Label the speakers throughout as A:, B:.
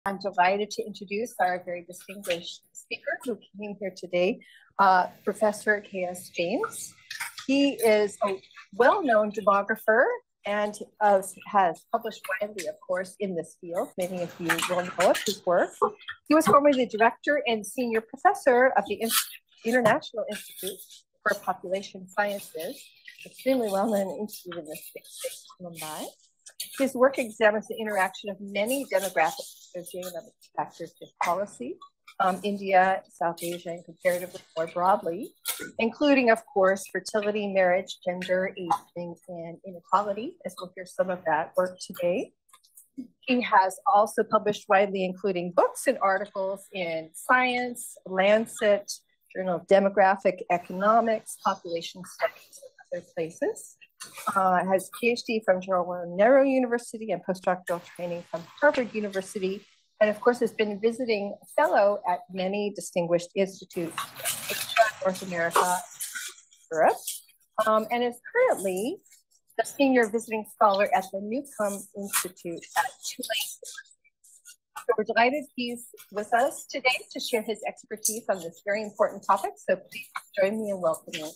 A: I'm delighted to introduce our very distinguished speaker who came here today, Professor K.S. James. He is a well-known demographer and has published widely, of course, in this field. Many of you will know of his work. He was formerly the director and senior professor of the International Institute for Population Sciences, extremely well-known institute in the state of Mumbai. His work examines the interaction of many demographic socioeconomic factors with policy, India, South Asia, and comparatively more broadly, including, of course, fertility, marriage, gender, aging, and inequality, as we'll hear some of that work today. He has also published widely, including books and articles in Science, Lancet, Journal of Demographic Economics, Population Studies, and other places. Has PhD from Jawaharlal Nehru University and postdoctoral training from Harvard University, and of course has been visiting fellow at many distinguished institutes in North America, Europe, and is currently the senior visiting scholar at the Newcomb Institute at Tulane University. So we're delighted he's with us today to share his expertise on this very important topic. So please join me in welcoming.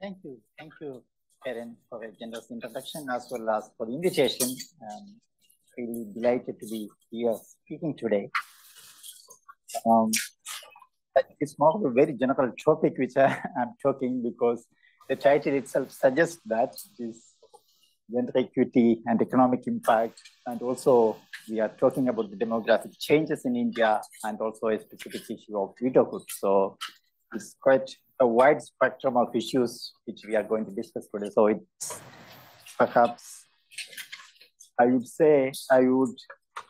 B: Thank you, Karen, for a generous introduction as well as for the invitation. Really delighted to be here speaking today. It's more of a very general topic which I'm talking because the title itself suggests that it is gender equity and economic impact, and also we are talking about the demographic changes in India and also a specific issue of widowhood. So it's quite a wide spectrum of issues which we are going to discuss today. So it's perhaps, I would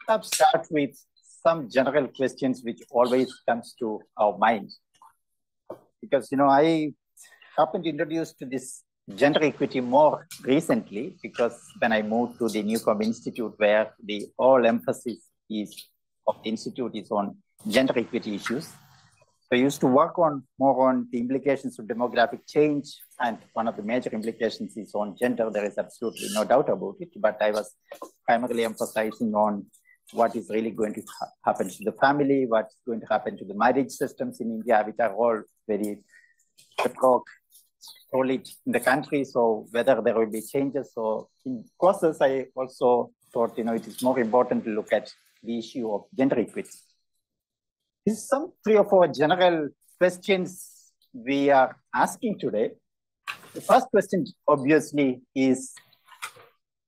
B: perhaps start with some general questions which always comes to our mind. Because, I happened to introduce to this gender equity more recently because when I moved to the Newcomb Institute, where the whole emphasis of the institute is on gender equity issues. So I used to work more on the implications of demographic change, and one of the major implications is on gender. There is absolutely no doubt about it, but I was primarily emphasizing on what is really going to happen to the family, what's going to happen to the marriage systems in India, which are all very solid in the country. So whether there will be changes. So in process, I also thought, it is more important to look at the issue of gender equity. These some 3 or 4 general questions we are asking today. The first question, obviously, is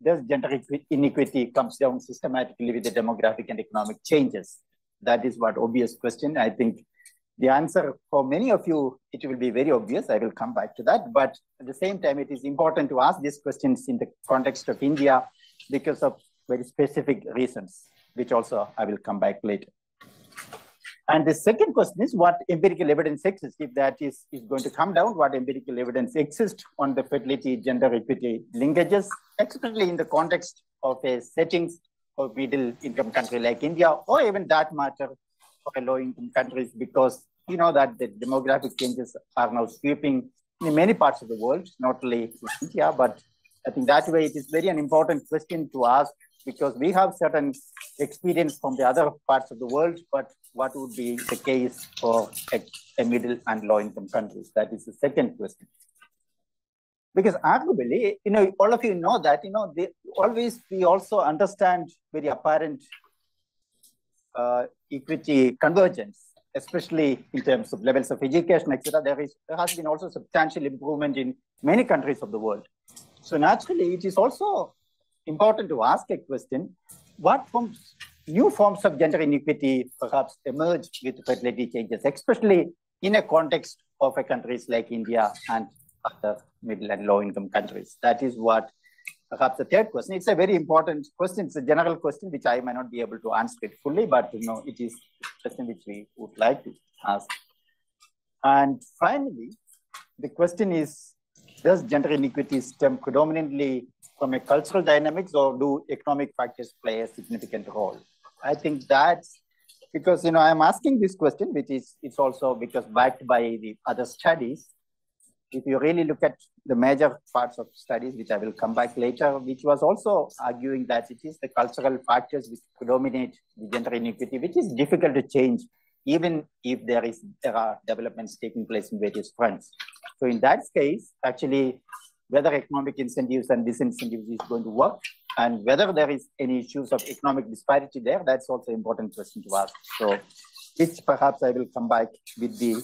B: does gender inequity comes down systematically with the demographic and economic changes? That is what obvious question. I think the answer for many of you, it will be very obvious. I will come back to that. But at the same time, it is important to ask these questions in the context of India because of very specific reasons, which also I will come back later. And the second question is what empirical evidence exists. If that is going to come down, what empirical evidence exists on the fertility, gender equity linkages, especially in the context of a settings of middle income country like India, or even that matter for low income countries, because you know that the demographic changes are now sweeping in many parts of the world, not only India, but I think that way it is very an important question to ask, because we have certain experience from the other parts of the world, but what would be the case for a middle and low income countries? That is the second question. Because arguably, all of you know that, we also understand very apparent equity convergence, especially in terms of levels of education, etc. There has been also substantial improvement in many countries of the world. So naturally, it is also important to ask a question, what new forms of gender inequity perhaps emerge with fertility changes, especially in a context of countries like India and other middle and low income countries. That is what perhaps the third question. It's a very important question. It's a general question which I might not be able to answer it fully, but it is a question which we would like to ask. And finally, the question is, does gender inequity stem predominantly from a cultural dynamics, or do economic factors play a significant role? I think that's because, I'm asking this question, which is, it's also because backed by the other studies. If you really look at the major parts of studies, which I will come back later, which was also arguing that it is the cultural factors which predominate the gender inequity, which is difficult to change, even if there are developments taking place in various fronts. So in that case, actually, whether economic incentives and disincentives is going to work, and whether there is any issues of economic disparity there, that's also an important question to ask. So, which perhaps I will come back with the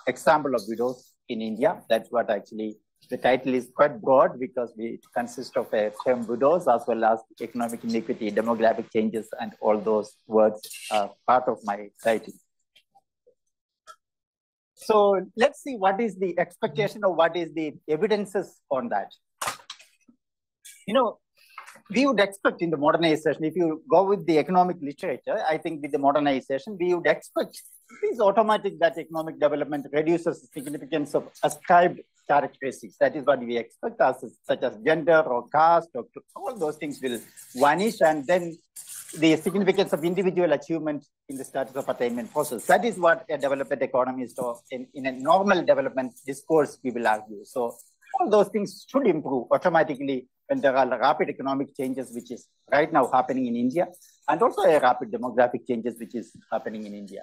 B: example of widows in India. That's what actually the title is quite broad, because we consist of a term widows as well as economic inequity, demographic changes, and all those words are part of my title. So let's see what is the expectation or what is the evidences on that. We would expect in the modernization, if you go with the economic literature, I think with the modernization, we would expect it is automatic that economic development reduces the significance of ascribed characteristics. That is what we expect, such as gender or caste, or all those things will vanish, and then the significance of individual achievement in the status of attainment process. That is what a development economist or in a normal development discourse we will argue. So all those things should improve automatically when there are rapid economic changes, which is right now happening in India, and also a rapid demographic changes, which is happening in India.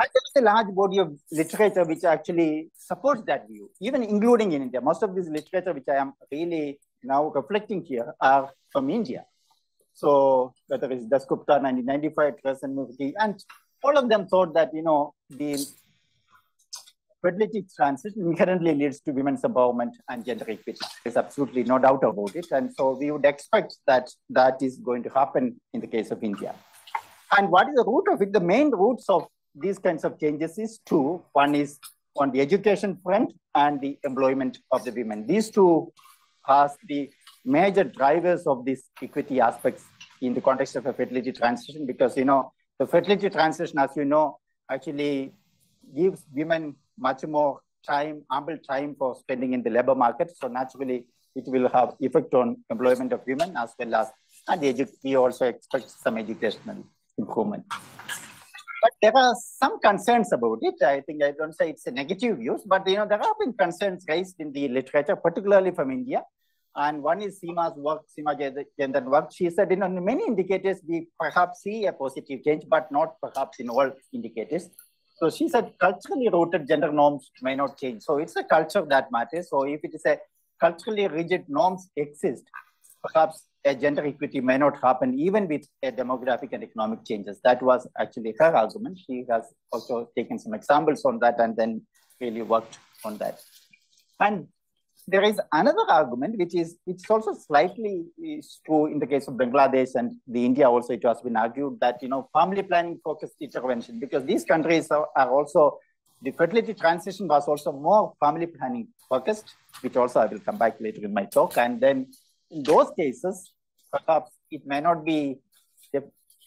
B: And there is a large body of literature which actually supports that view, even including in India. Most of this literature, which I am really now reflecting here, are from India. So whether it's Dasgupta, 1995, Murthy, and all of them thought that, the fertility transition inherently leads to women's empowerment and gender equity. There's absolutely no doubt about it. And so we would expect that that is going to happen in the case of India. And what is the root of it? The main roots of these kinds of changes is two. One is on the education front and the employment of the women. These two are the major drivers of these equity aspects in the context of a fertility transition, because, the fertility transition, as you know, actually gives women much more time, ample time for spending in the labor market. So naturally, it will have effect on employment of women as well as, and we also expect some educational improvement. But there are some concerns about it. I think I don't say it's a negative view, but there have been concerns raised in the literature, particularly from India. And one is Seema's work, Seema Jendan's work. She said, in many indicators, we perhaps see a positive change, but not perhaps in all indicators. So she said culturally rooted gender norms may not change. So it's a culture that matters. So if it is a culturally rigid norms exist, perhaps a gender equity may not happen even with a demographic and economic changes. That was actually her argument. She has also taken some examples on that and then really worked on that. And there is another argument, which is also slightly true in the case of Bangladesh and the India also. It has been argued that, family planning focused intervention, because these countries are also, the fertility transition was also more family planning focused, which also I will come back later in my talk. And then in those cases, perhaps it may not be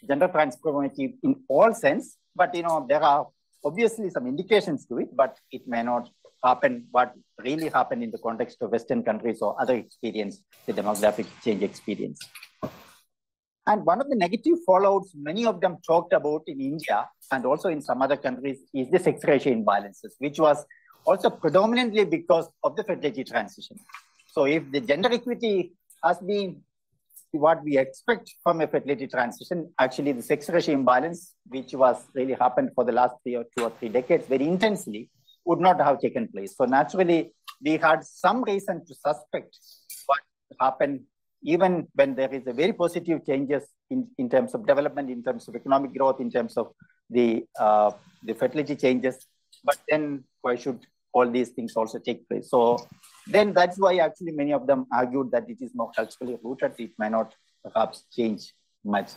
B: gender transformative in all sense, but, there are obviously some indications to it, but it may not happen what really happened in the context of Western countries or other experience, the demographic change experience. And one of the negative fallouts many of them talked about in India and also in some other countries is the sex ratio imbalances, which was also predominantly because of the fertility transition. So if the gender equity has been what we expect from a fertility transition, actually the sex ratio imbalance, which was really happened for the last 2 or 3 decades very intensely, would not have taken place. So naturally, we had some reason to suspect what happened even when there is a very positive changes in terms of development, in terms of economic growth, in terms of the fertility changes. But then why should all these things also take place? So then that's why actually many of them argued that it is more culturally rooted. It may not perhaps change much.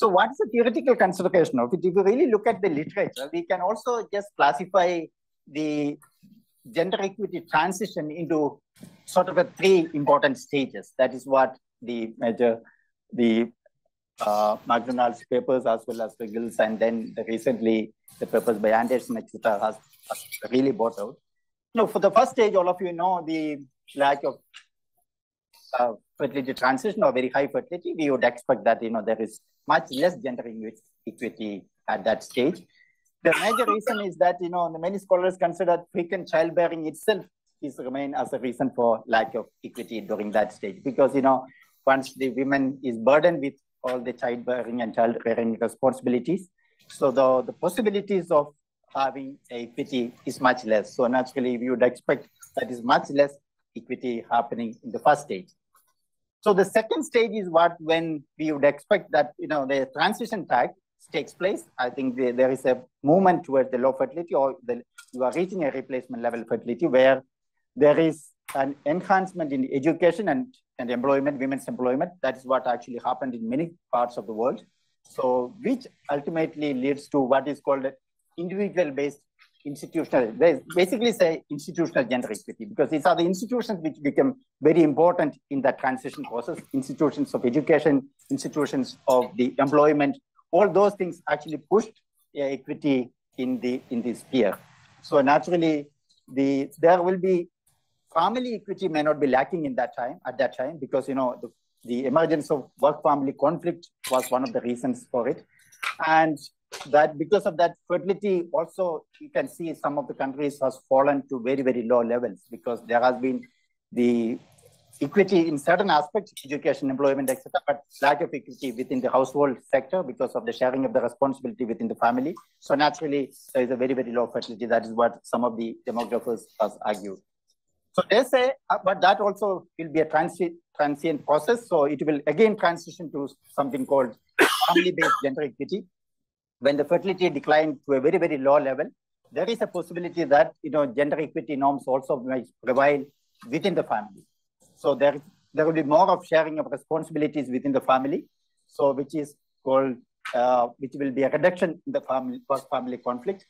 B: So what is the theoretical consideration of it? If you really look at the literature, we can also just classify the gender equity transition into sort of 3 important stages. That is what the McDonald's papers as well as Riggles, and then recently the papers by Anderson, etc. has really brought out. For the first stage, all of you know the lack of fertility transition or very high fertility, we would expect that, there is much less gender equity at that stage. The major reason is that, many scholars consider frequent childbearing itself is remain as a reason for lack of equity during that stage. Because, once the woman is burdened with all the childbearing and child-rearing responsibilities, so the possibilities of having equity is much less. So naturally, we would expect that is much less equity happening in the first stage. So the second stage is when we would expect that, the transition takes place. I think there is a movement towards the low fertility, or you are reaching a replacement level fertility, where there is an enhancement in education and employment, women's employment. That is what actually happened in many parts of the world. So which ultimately leads to what is called individual-based institutional, they basically say institutional gender equity, because these are the institutions which become very important in that transition process. Institutions of education, institutions of the employment, all those things actually pushed equity in the sphere. So naturally, there will be family equity may not be lacking at that time, because the emergence of work-family conflict was one of the reasons for it, and that because of that, fertility also, you can see some of the countries has fallen to very, very low levels, because there has been the equity in certain aspects, education, employment, etc., but lack of equity within the household sector because of the sharing of the responsibility within the family. So naturally, there is a very, very low fertility. That is what some of the demographers has argued. So they say, but that also will be a transient process. So it will again transition to something called family-based gender equity. When the fertility declined to a very, very low level, there is a possibility that gender equity norms also might prevail within the family. So there will be more of sharing of responsibilities within the family. So which is called, which will be a reduction in the family conflict.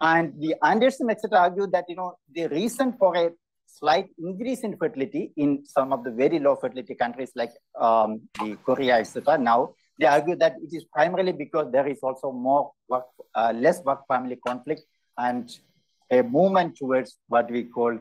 B: And the Anderson, etc., argued that the reason for a slight increase in fertility in some of the very low fertility countries like the Korea, etc., now they argue that it is primarily because there is also more less work-family conflict and a movement towards what we call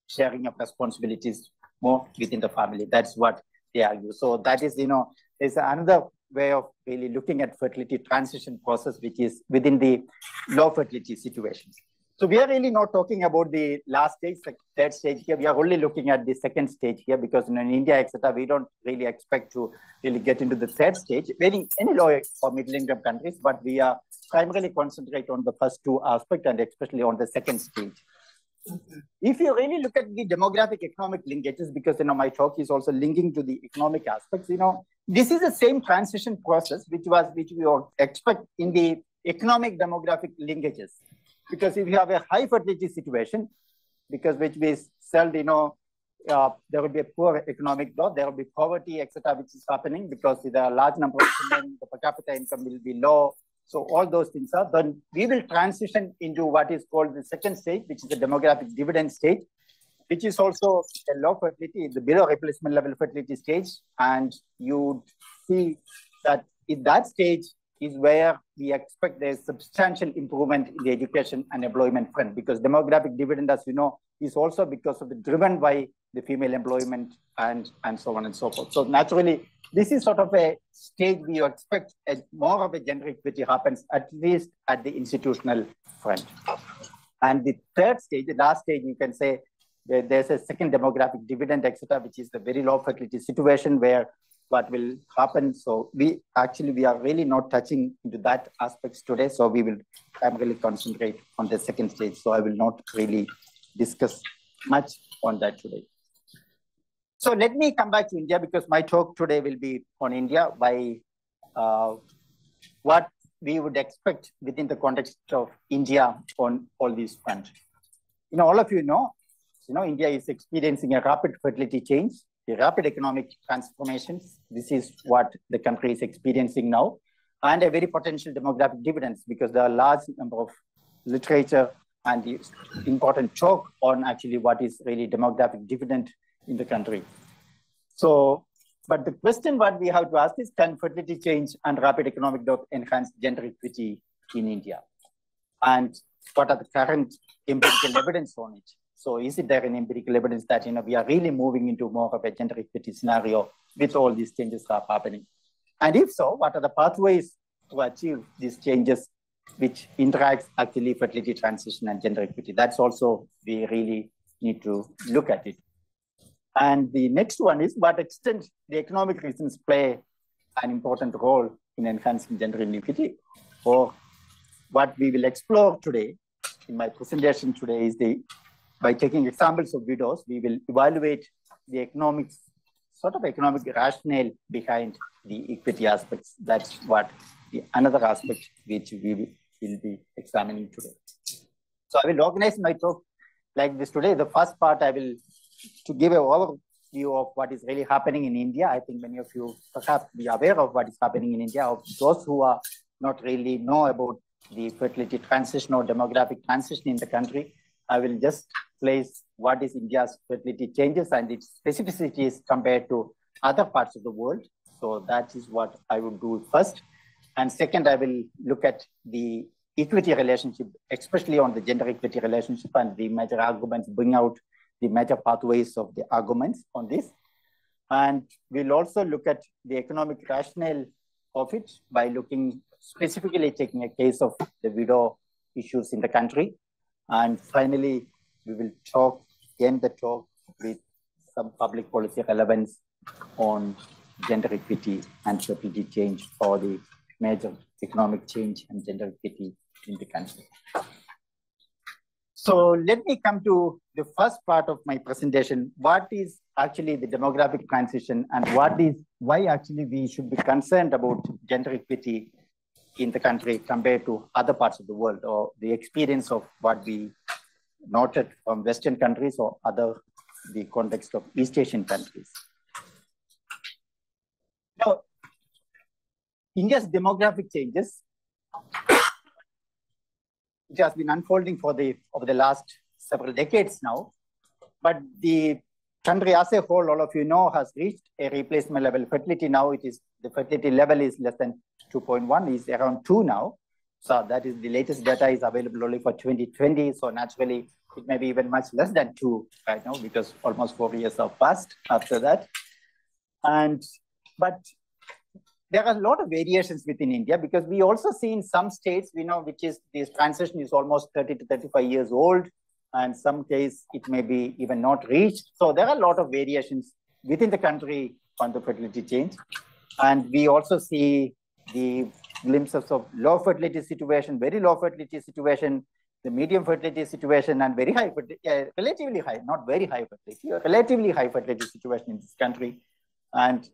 B: sharing of responsibilities more within the family. That's what they argue. So that is, is another way of really looking at fertility transition process, which is within the low fertility situations. So we are really not talking about the last stage, the third stage here. We are only looking at the second stage here, because in India, etc., we don't really expect to really get into the third stage, any low or middle income countries, but we are primarily concentrate on the first two aspects and especially on the second stage. If you really look at the demographic economic linkages, because my talk is also linking to the economic aspects, this is the same transition process which we expect in the economic demographic linkages. Because if you have a high fertility situation, because which we said, there will be a poor economic growth, there will be poverty, etc., which is happening because there are a large number of children, the per capita income will be low. So all those things are, then we will transition into what is called the second stage, which is the demographic dividend stage, which is also a low fertility, the below replacement level fertility stage. And you see that in that stage is where we expect there's substantial improvement in the education and employment front, because demographic dividend, as you know, is also because of the driven by the female employment and so on and so forth. So naturally, this is sort of a stage we expect more of a gender equity happens, at least at the institutional front. And the third stage, the last stage, you can say there's a second demographic dividend, etc., which is the very low fertility situation where what will happen. So we are really not touching into that aspects today. So we will primarily concentrate on the second stage. So I will not really discuss much on that today. So let me come back to India, because my talk today will be on India by what we would expect within the context of India on all these fronts. All of you know, India is experiencing a rapid fertility change, the rapid economic transformations. This is what the country is experiencing now, and a very potential demographic dividends, because there are a large number of literature and the important talk on actually what is really demographic dividend in the country. So, but the question what we have to ask is, can fertility change and rapid economic growth enhance gender equity in India? And what are the current empirical evidence on it? So is it there an empirical evidence that, we are really moving into more of a gender equity scenario with all these changes that are happening? And if so, what are the pathways to achieve these changes which interacts actually fertility transition and gender equity? That's also, we really need to look at it. And the next one is what extent the economic reasons play an important role in enhancing gender inequity. Or what we will explore today in my presentation today is by taking examples of widows, we will evaluate the economic rationale behind the equity aspects. That's what another aspect which we will be examining today. So I will organize my talk like this today. The first part I will to give an overview of what is really happening in India. I think many of you perhaps be aware of what is happening in India. Of those who are not really know about the fertility transition or demographic transition in the country, I will just place what is India's fertility changes and its specificities compared to other parts of the world. So that is what I will do first. And second, I will look at the equity relationship, especially on the gender equity relationship, and the major arguments, bring out the major pathways of the arguments on this. And we'll also look at the economic rationale of it by looking specifically taking a case of the widow issues in the country. And finally, we will end the talk with some public policy relevance on gender equity and fertility change, or the major economic change and gender equity in the country. So let me come to the first part of my presentation. What is actually the demographic transition, and why actually we should be concerned about gender equity in the country compared to other parts of the world, or the experience of what we noted from Western countries or the context of East Asian countries. Now, India's demographic changes, it has been unfolding over the last several decades now, but the country as a whole, all of you know, has reached a replacement level fertility. Now the fertility level is less than 2.1, is around 2 now. So that is the latest data is available only for 2020. So naturally, it may be even much less than 2 right now, because almost 4 years have passed after that. But there are a lot of variations within India, because we also see in some states, we know this transition is almost 30 to 35 years old, and some case it may be even not reached. So there are a lot of variations within the country on the fertility change. And we also see the glimpses of low fertility situation, very low fertility situation, the medium fertility situation, and very high, relatively high, not very high fertility, relatively high fertility situation in this country. And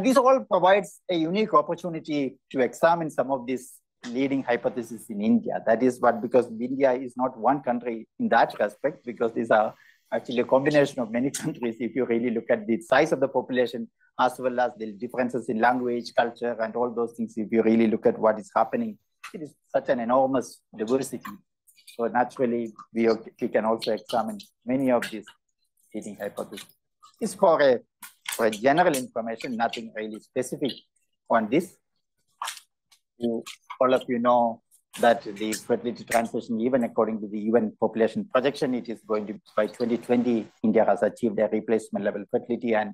B: this all provides a unique opportunity to examine some of these leading hypotheses in India. That is because India is not one country in that respect, because these are actually a combination of many countries. If you really look at the size of the population, as well as the differences in language, culture, and all those things, if you really look at what is happening, it is such an enormous diversity. So naturally, we can also examine many of these leading hypotheses. It's for a general information, nothing really specific on this. All of you know that the fertility transition, even according to the UN population projection, it is going to, by 2020, India has achieved a replacement level fertility. And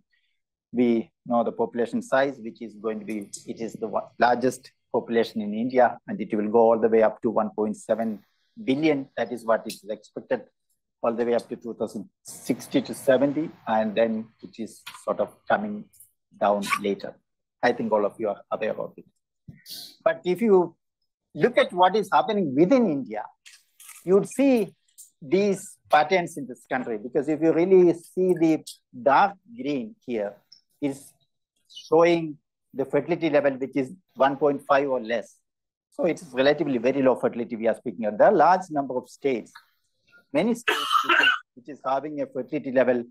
B: we know the population size, which is going to be, it is the largest population in India, and it will go all the way up to 1.7 billion. That is what is expected, all the way up to 2060 to 70, and then it is sort of coming down later. I think all of you are aware of it. But if you look at what is happening within India, you'd see these patterns in this country, because if you really see the dark green here, is showing the fertility level, which is 1.5 or less. So it's relatively very low fertility we are speaking of. There are a large number of states, many states which is having a fertility level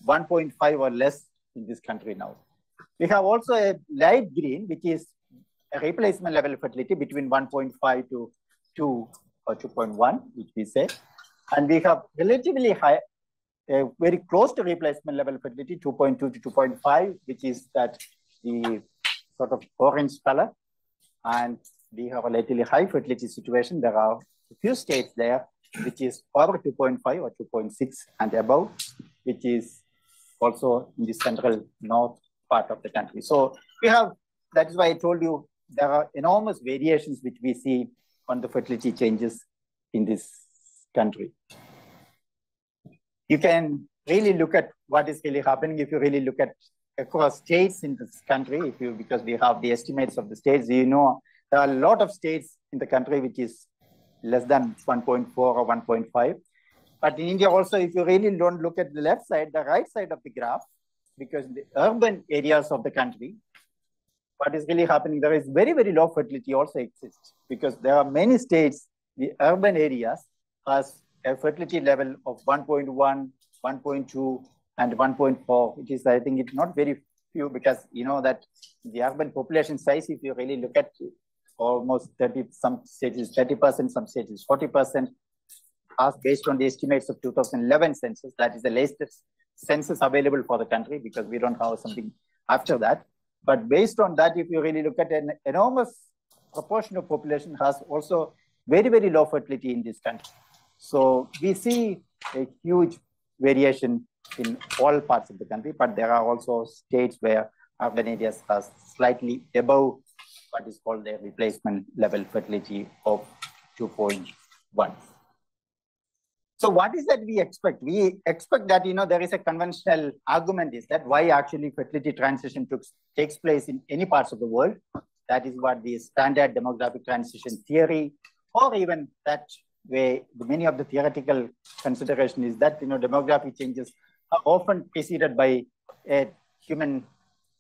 B: 1.5 or less in this country now. We have also a light green, which is a replacement level fertility between 1.5 to 2 or 2.1, which we say. And we have relatively high, very close to replacement level fertility, 2.2 to 2.5, which is that the sort of orange color. And we have a relatively high fertility situation. There are a few states there which is over 2.5 or 2.6 and above, which is also in the central north part of the country. So we have, that is why I told you, there are enormous variations which we see on the fertility changes in this country. You can really look at what is really happening if you really look at across states in this country, because we have the estimates of the states, you know, there are a lot of states in the country which is less than 1.4 or 1.5. But in India also, if you really don't look at the left side, the right side of the graph, because the urban areas of the country, what is really happening, there is very, very low fertility also exists, because there are many states, the urban areas has a fertility level of 1.1, 1.2, and 1.4, which is, I think it's not very few, because you know that the urban population size, if you really look at it, almost 30, some states is 30%, some states is 40%, as based on the estimates of 2011 census, that is the latest census available for the country, because we don't have something after that. But based on that, if you really look at an enormous proportion of population has also very, very low fertility in this country. So we see a huge variation in all parts of the country, but there are also states where urban areas are slightly above what is called the replacement level fertility of 2.1. So what is that we expect? We expect that, you know, there is a conventional argument is that why actually fertility transition takes place in any parts of the world. That is what the standard demographic transition theory, or even that way, many of the theoretical consideration is that, you know, demographic changes are often preceded by a human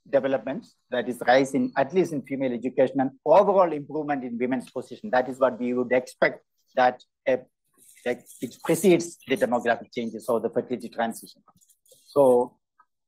B: development, that is rise in, at least in female education, and overall improvement in women's position. That is what we would expect, that it precedes the demographic changes or the fertility transition. So,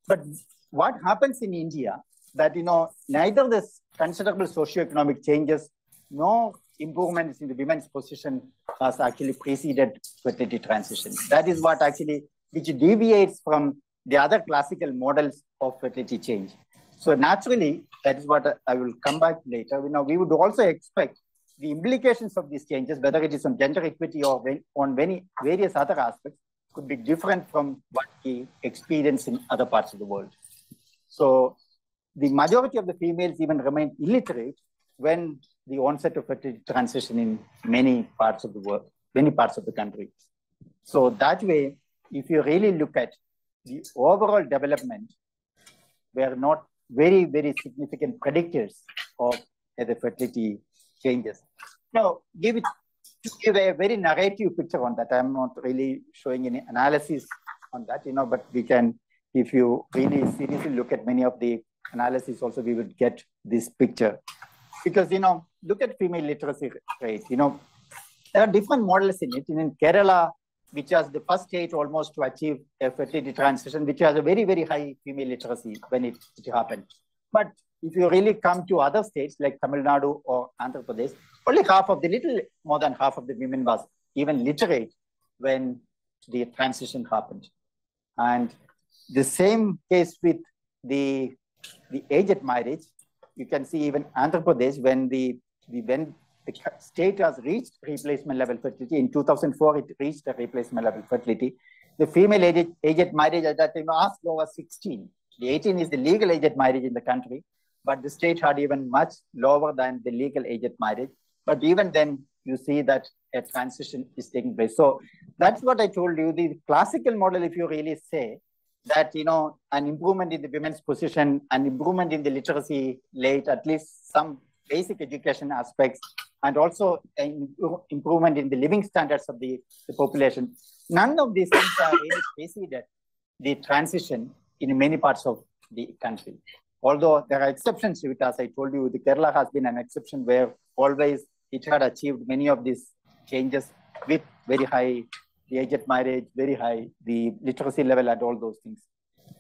B: but what happens in India, that, you know, neither the considerable socioeconomic changes nor improvements in the women's position has actually preceded fertility transition. That is what actually, which deviates from the other classical models of fertility change. So naturally, that is what I will come back later. You know, we would also expect the implications of these changes, whether it is on gender equity or on various other aspects, could be different from what we experience in other parts of the world. So the majority of the females even remain illiterate when the onset of fertility transition in many parts of the world, many parts of the country. So that way, if you really look at the overall development, we are not very, very significant predictors of the fertility changes. Now, to give a very narrative picture on that, I'm not really showing any analysis on that, you know, but we can, if you really seriously look at many of the analysis also, we would get this picture. Because, you know, look at female literacy rate, you know, there are different models in it. In Kerala, which was the first state almost to achieve a fertility transition, which has a very, very high female literacy when it happened. But if you really come to other states like Tamil Nadu or Andhra Pradesh, only little more than half of the women was even literate when the transition happened. And the same case with the age at marriage, you can see even Andhra Pradesh, when the state has reached replacement level fertility. In 2004, it reached the replacement level fertility. The female age at marriage at that time as low as 16. The 18 is the legal age at marriage in the country, but the state had even much lower than the legal age at marriage. But even then, you see that a transition is taking place. So that's what I told you. The classical model, if you really say that, you know, an improvement in the women's position, an improvement in the literacy rate, at least some basic education aspects, and also an improvement in the living standards of the population. None of these things are really preceded the transition in many parts of the country. Although there are exceptions to it, as I told you, the Kerala has been an exception where always it had achieved many of these changes with very high the age at marriage, very high, the literacy level and all those things.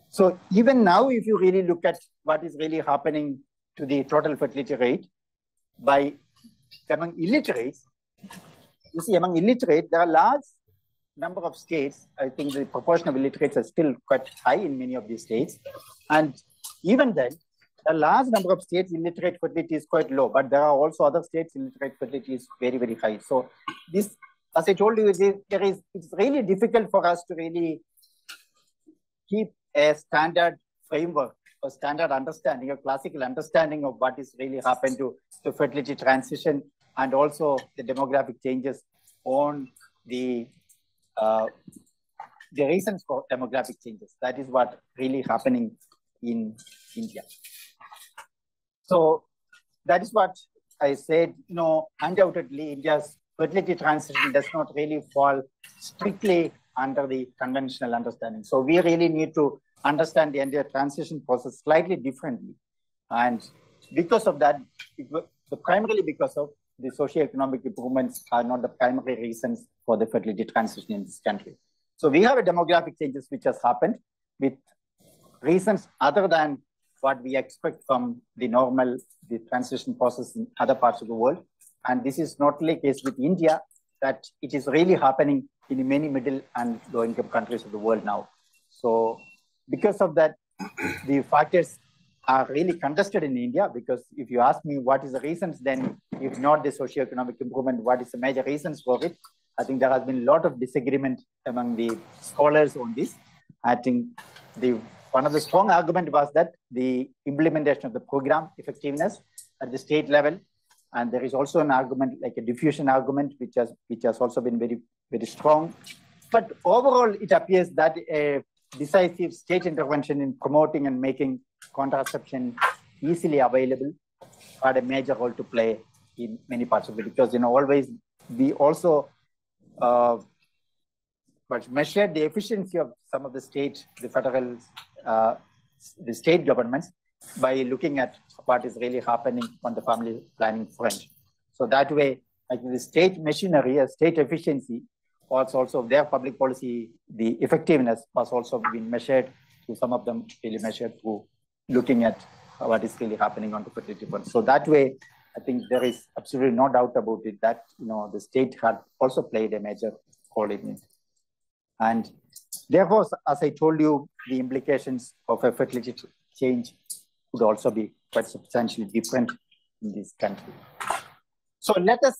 B: So even now, if you really look at what is really happening to the total fertility rate by among illiterates, you see among illiterates, there are large number of states. I think the proportion of illiterates are still quite high in many of these states. And even then, a large number of states, illiterate fertility is quite low, but there are also other states, illiterate fertility is very, very high. So this as I told you, it's really difficult for us to really keep a standard framework or standard understanding, a classical understanding of what is really happened to the fertility transition and also the demographic changes on the reasons for demographic changes. That is what really happening in India. So that is what I said, undoubtedly India's fertility transition does not really fall strictly under the conventional understanding. So we really need to understand the entire transition process slightly differently. And because of that, primarily because of the socioeconomic improvements are not the primary reasons for the fertility transition in this country. So we have a demographic changes which has happened with reasons other than what we expect from the transition process in other parts of the world. And this is not only the case with India, that it is really happening in many middle and low income countries of the world now. So because of that, the factors are really contested in India, because if you ask me what is the reasons, then if not the socioeconomic improvement, what is the major reasons for it? I think there has been a lot of disagreement among the scholars on this. I think one of the strong argument was that the implementation of the program effectiveness at the state level, and there is also an argument like a diffusion argument, which has also been very, very strong. But overall, it appears that a decisive state intervention in promoting and making contraception easily available had a major role to play in many parts of it, because always we also measured the efficiency of some of the federal, the state governments by looking at what is really happening on the family planning front. So that way, like the state machinery, state efficiency, was also their public policy, the effectiveness was also being measured through some of them really measured through looking at what is really happening on the fertility front. So that way, I think there is absolutely no doubt about it that the state had also played a major role in it. And therefore, as I told you, the implications of a fertility change would also be quite substantially different in this country. So let us,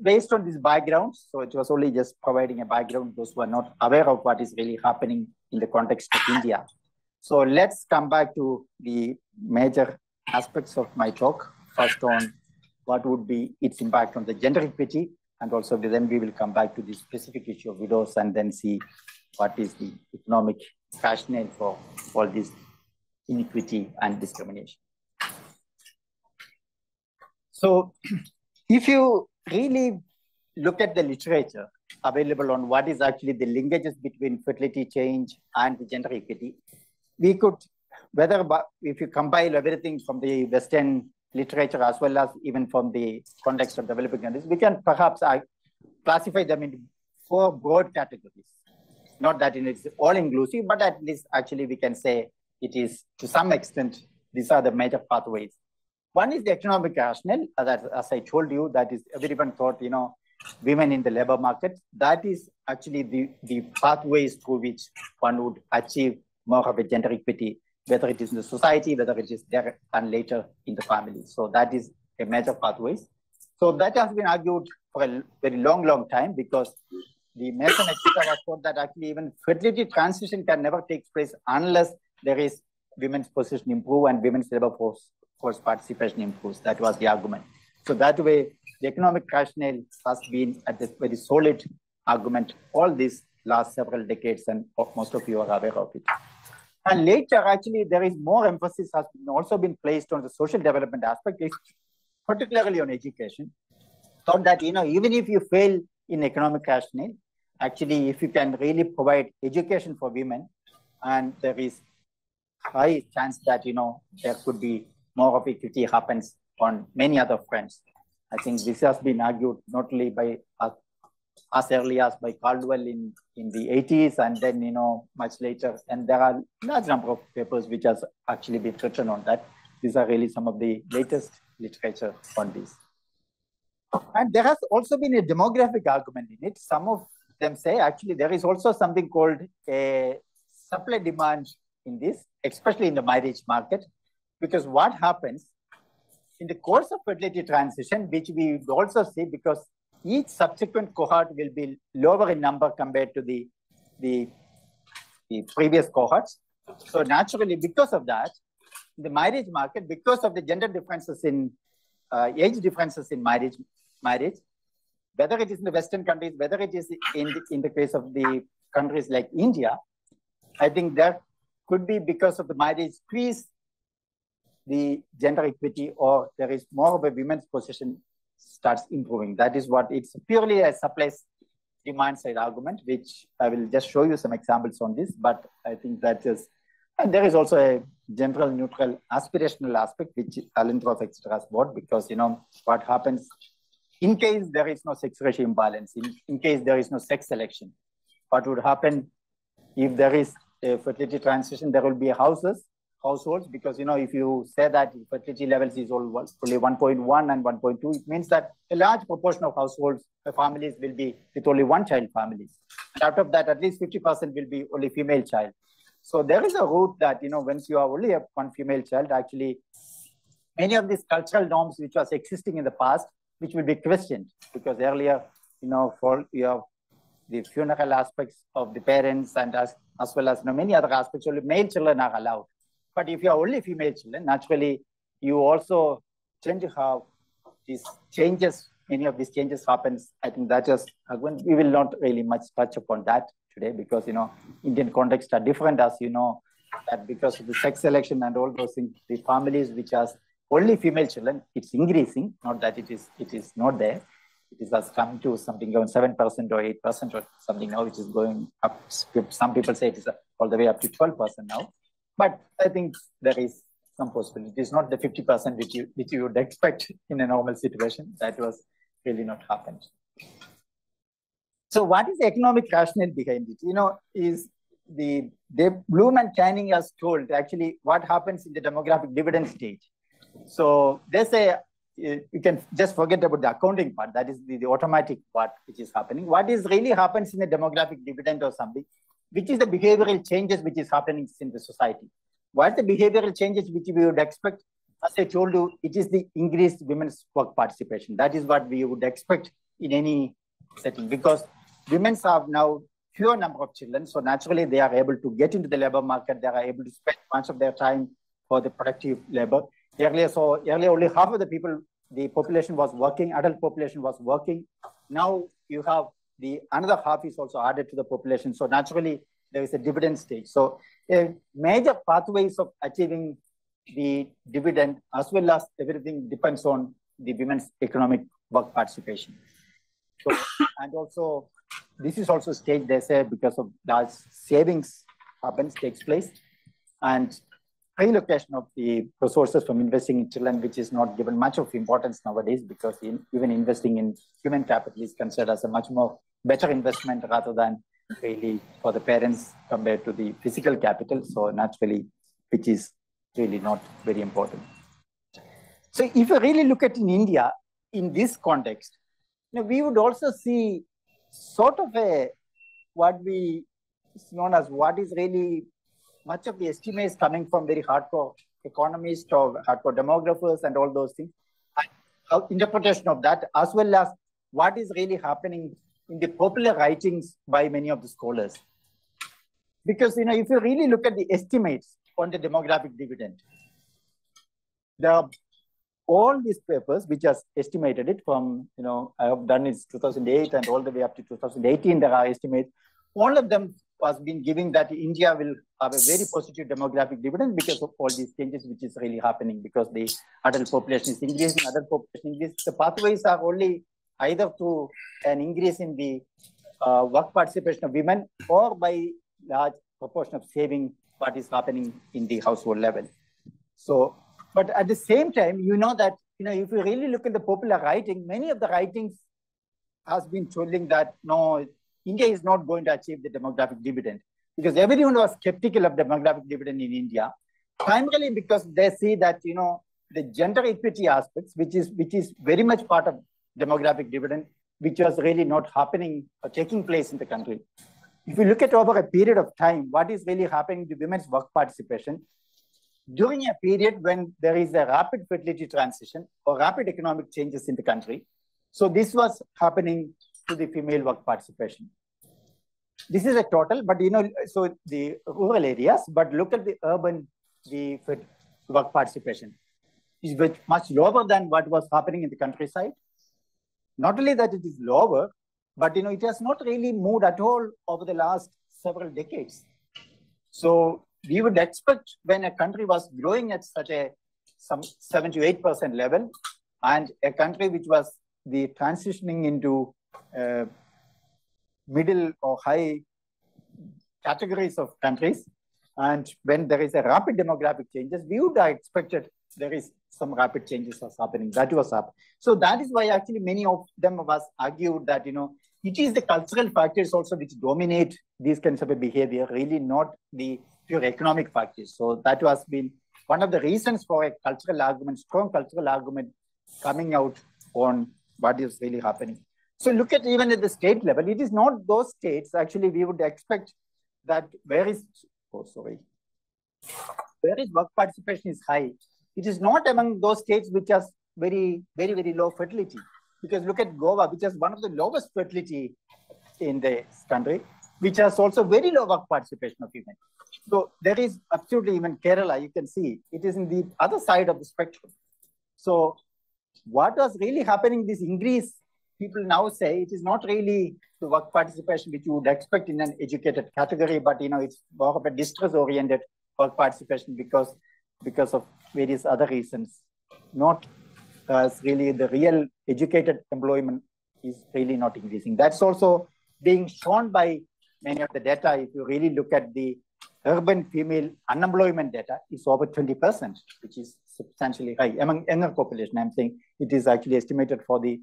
B: based on this background, so it was only just providing a background, those who are not aware of what is really happening in the context of India. So let's come back to the major aspects of my talk. First on what would be its impact on the gender equity, and also then we will come back to the specific issue of widows and then see what is the economic rationale for all this inequity and discrimination. So if you really look at the literature available on what is actually the linkages between fertility change and the gender equity, we could, if you compile everything from the Western literature as well as even from the context of developing countries, we can perhaps classify them into 4 broad categories. Not that it's all inclusive, but at least actually we can say it is to some extent, these are the major pathways. One is the economic rationale, as I told you, that is everyone thought, women in the labor market. That is actually the pathways through which one would achieve more of a gender equity, whether it is in the society, whether it is there and later in the family. So that is a major pathways. So that has been argued for a very long time, because the Mason etc. was thought that actually even fertility transition can never take place unless there is women's position improve and women's labor force participation improves. That was the argument. So that way, the economic rationale has been at this very solid argument all these last several decades, and most of you are aware of it. And later, actually, there is more emphasis has also been placed on the social development aspect, particularly on education. Thought that, even if you fail in economic rationale, actually, if you can really provide education for women, and there is high chance that, there could be more of equity happens on many other fronts. I think this has been argued not only by as early as by Caldwell in the 80s, and then, much later. And there are a large number of papers which has actually been written on that. These are really some of the latest literature on this. And there has also been a demographic argument in it. Some of them say, actually, there is also something called a supply demand in this, especially in the marriage market, because what happens in the course of fertility transition, which we also see, because each subsequent cohort will be lower in number compared to the previous cohorts. So naturally, because of that, the marriage market, because of the gender differences in age differences in marriage, whether it is in the Western countries, whether it is in the case of the countries like India, I think that could be because of the marriage squeeze, the gender equity, or there is more of a women's position starts improving. That is what it's purely a supply demand side argument, which I will just show you some examples on this. But I think that is, and there is also a general neutral aspirational aspect, which Allentroth, etc. has brought, because what happens in case there is no sex ratio imbalance, in case there is no sex selection, what would happen if there is a fertility transition? There will be households, because if you say that fertility levels is only 1.1 and 1.2, it means that a large proportion of households, families will be with only one child families. And out of that, at least 50% will be only female child. So there is a route that, once you are only one female child, actually, many of these cultural norms which was existing in the past, which will be questioned, because earlier, for the funeral aspects of the parents, and as well as many other aspects, only male children are allowed. But if you are only female children, naturally, you also tend to have these changes. Many of these changes happens. I think that is, we will not really much touch upon that today, because, Indian contexts are different, as you know, that because of the sex selection and all those things, the families which has only female children, it's increasing, not that it is not there. It has come to something around 7% or 8% or something now, which is going up. Some people say it is all the way up to 12% now. But I think there is some possibility. It is not the 50% which you would expect in a normal situation. That was really not happened. So what is the economic rationale behind it? Is Bloom and Canning has told actually what happens in the demographic dividend stage. So they say you can just forget about the accounting part. That is the automatic part which is happening. What is really happens in the demographic dividend or something, which is the behavioral changes which is happening in the society. What are the behavioral changes which we would expect? As I told you, it is the increased women's work participation. That is what we would expect in any setting, because women have now fewer number of children. So naturally, they are able to get into the labor market. They are able to spend much of their time for the productive labor. Earlier, only half of the population was working, adult population was working. Now you have another half is also added to the population. So naturally, there is a dividend stage. So major pathways of achieving the dividend, as well as everything, depends on the women's economic work participation. So, and also, this is also stage, they say, because of large savings takes place, and relocation of the resources from investing in children, which is not given much of importance nowadays, because even investing in human capital is considered as a much more better investment rather than really for the parents compared to the physical capital. So naturally, which is really not very important. So if you really look at in India, in this context, we would also see sort of what is known as what is really much of the estimates coming from very hardcore economists or hardcore demographers and all those things, and interpretation of that, as well as what is really happening in the popular writings by many of the scholars. Because, if you really look at the estimates on the demographic dividend, all these papers which has estimated it from, I have done it 2008 and all the way up to 2018, there are estimates. All of them has been giving that India will have a very positive demographic dividend because of all these changes which is really happening, because the adult population is increasing, adult population increasing. The pathways are only either through an increase in the work participation of women, or by large proportion of saving what is happening in the household level. So, but at the same time, that, if you really look at the popular writing, many of the writings has been telling that, no, India is not going to achieve the demographic dividend, because everyone was skeptical of demographic dividend in India, primarily because they see that, the gender equity aspects, which is very much part of demographic dividend, which was really not happening or taking place in the country. If you look at over a period of time, what is really happening to women's work participation, during a period when there is a rapid fertility transition or rapid economic changes in the country, So this was happening to the female work participation. This is a total, but so the rural areas, but look at the urban, the work participation is much lower than what was happening in the countryside. Not only that it is lower, but it has not really moved at all over the last several decades. So we would expect when a country was growing at such a some 7 to 8% level, and a country which was the transitioning into middle or high categories of countries, and when there is a rapid demographic changes, we would have expected there is some rapid changes was happening. That was up. So that is why actually many of them was argued that it is the cultural factors also which dominate these kinds of a behavior, really not the pure economic factors. So that was been one of the reasons for a cultural argument, strong cultural argument coming out on what is really happening. So look at even at the state level, it is not those states actually we would expect that where is work participation is high. It is not among those states which has very, very, very low fertility. Because look at Goa, which has one of the lowest fertility in the country, which has also very low work participation of women. So there is absolutely, even Kerala, you can see, it is in the other side of the spectrum. So what was really happening, this increase, people now say it is not really the work participation which you would expect in an educated category, but it's more of a distress-oriented work participation because of various other reasons, not as really the real educated employment is really not increasing. That's also being shown by many of the data. If you really look at the urban female unemployment data, it's over 20%, which is substantially high among younger population. I'm saying it is actually estimated for the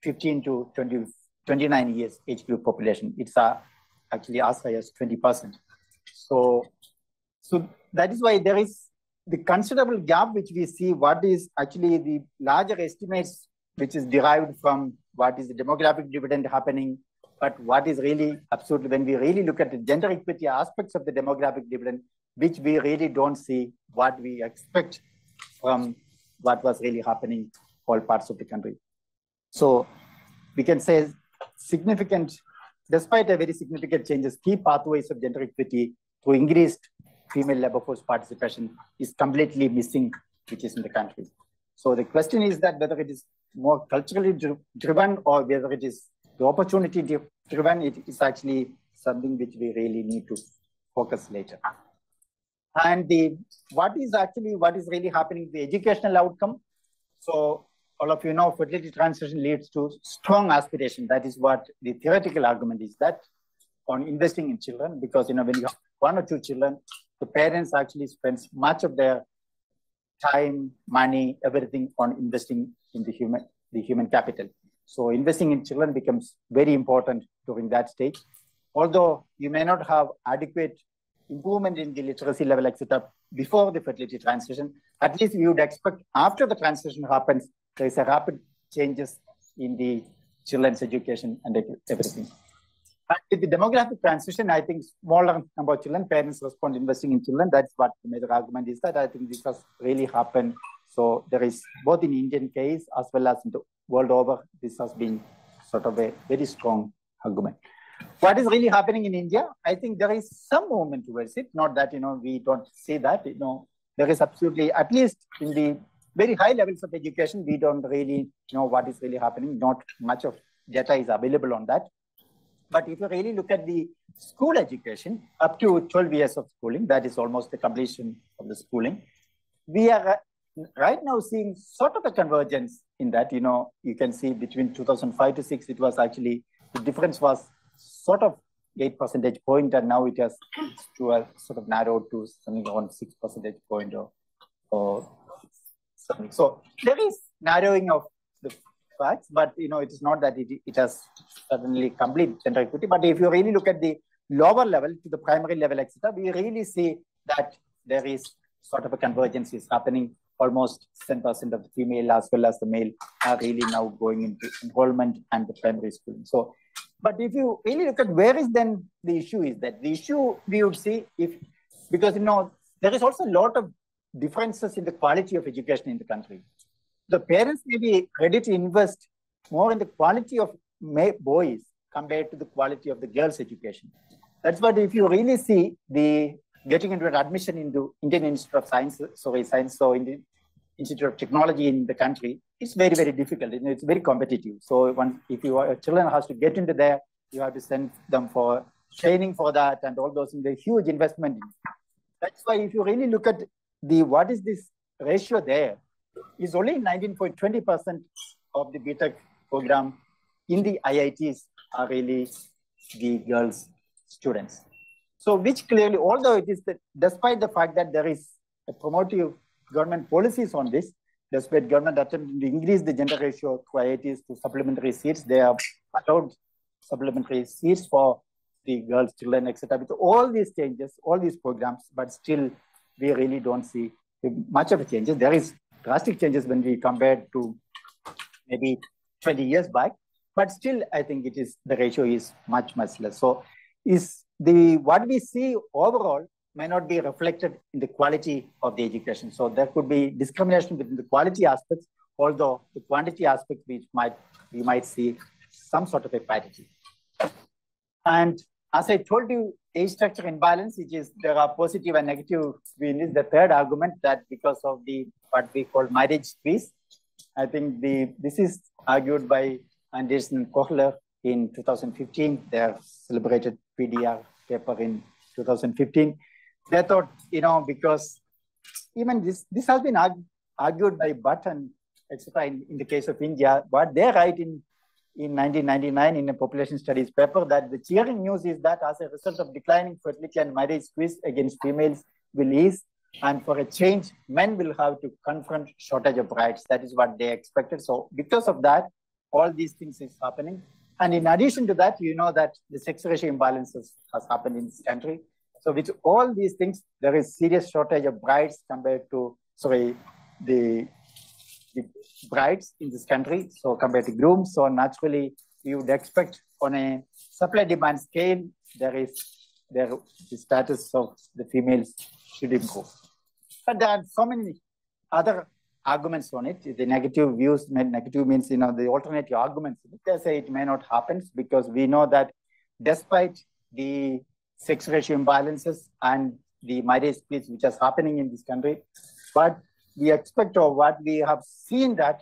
B: 15 to 29 years age group population. It's actually as high as 20%. So that is why there is the considerable gap which we see what is actually the larger estimates which is derived from what is the demographic dividend happening, but what is really absolutely when we really look at the gender equity aspects of the demographic dividend, which we really don't see what we expect from what was really happening all parts of the country. So we can say significant, despite a very significant changes, key pathways of gender equity to increased female labor force participation is completely missing, which is in the country. So the question is that whether it is more culturally driven or whether it is the opportunity driven, it is actually something which we really need to focus later. And what is really happening, the educational outcome. So all of you know, fertility transition leads to strong aspiration. That is what the theoretical argument is, that on investing in children, because when you have 1 or 2 children, the parents actually spends much of their time, money, everything on investing in the human capital. So investing in children becomes very important during that stage. Although you may not have adequate improvement in the literacy level, etc., before the fertility transition, at least we would expect after the transition happens, there is a rapid changes in the children's education and everything. With the demographic transition, I think smaller number of children, parents respond investing in children. That's what the major argument is, that I think this has really happened. So there is both in Indian case as well as in the world over, this has been sort of a very strong argument. What is really happening in India? I think there is some movement towards it. Not that we don't see that. There is absolutely, at least in the very high levels of education, we don't really know what is really happening. Not much of data is available on that. But if you really look at the school education, up to 12 years of schooling, that is almost the completion of the schooling, we are right now seeing sort of a convergence in that. You can see between 2005 to 6, it was actually, the difference was sort of 8 percentage point, and now it has to a sort of narrowed to something around 6 percentage point or something. So there is narrowing of the facts, but it is not that it has suddenly complete gender equity. But if you really look at the lower level to the primary level, etc., we really see that there is sort of a convergence is happening. Almost 10% of the female as well as the male are really now going into enrollment and the primary schooling. So, but if you really look at where is then the issue, is that the issue we would see because there is also a lot of differences in the quality of education in the country. The parents may be ready to invest more in the quality of boys compared to the quality of the girls' education. That's what if you really see the getting into an admission into Indian Institute of Science, so in the Institute of Technology in the country, it's very, very difficult. It's very competitive. So if your children has to get into there, you have to send them for training for that and all those in the huge investment. That's why if you really look at what is this ratio there, is only 19.20% of the BTech program in the IITs are really the girls students. So which clearly, although it is that despite the fact that there is a promotive government policies on this, despite government attempting to increase the gender ratio to IITs to supplementary seats, they have allowed supplementary seats for the girls, children, etc. With all these changes, all these programs, but still we really don't see much of a changes. There is drastic changes when we compare to maybe 20 years back, but still I think the ratio is much, much less. So what we see overall may not be reflected in the quality of the education. So there could be discrimination between the quality aspects, although the quantity aspect we might see some sort of a parity. And as I told you, age structure imbalance, there are positive and negative spin, is the third argument that because of what we call marriage squeeze. I think this is argued by Anderson and Kohler in 2015. Their celebrated PDR paper in 2015. They thought, because even this has been argued by Butt and etc. in the case of India, but they write in 1999 in a population studies paper that the cheering news is that as a result of declining fertility and marriage squeeze against females will ease, and for a change, men will have to confront shortage of brides. That is what they expected. So because of that, all these things is happening. And in addition to that, that the sex ratio imbalances has happened in this country. So with all these things, there is serious shortage of brides compared to, the brides in this country, so compared to grooms. So naturally, you would expect on a supply-demand scale, the status of the females should improve. But there are so many other arguments on it. The negative views, negative means, the alternative arguments. They say it may not happen because we know that despite the sex ratio imbalances and the marriage squeeze which is happening in this country, but we expect, or what we have seen, that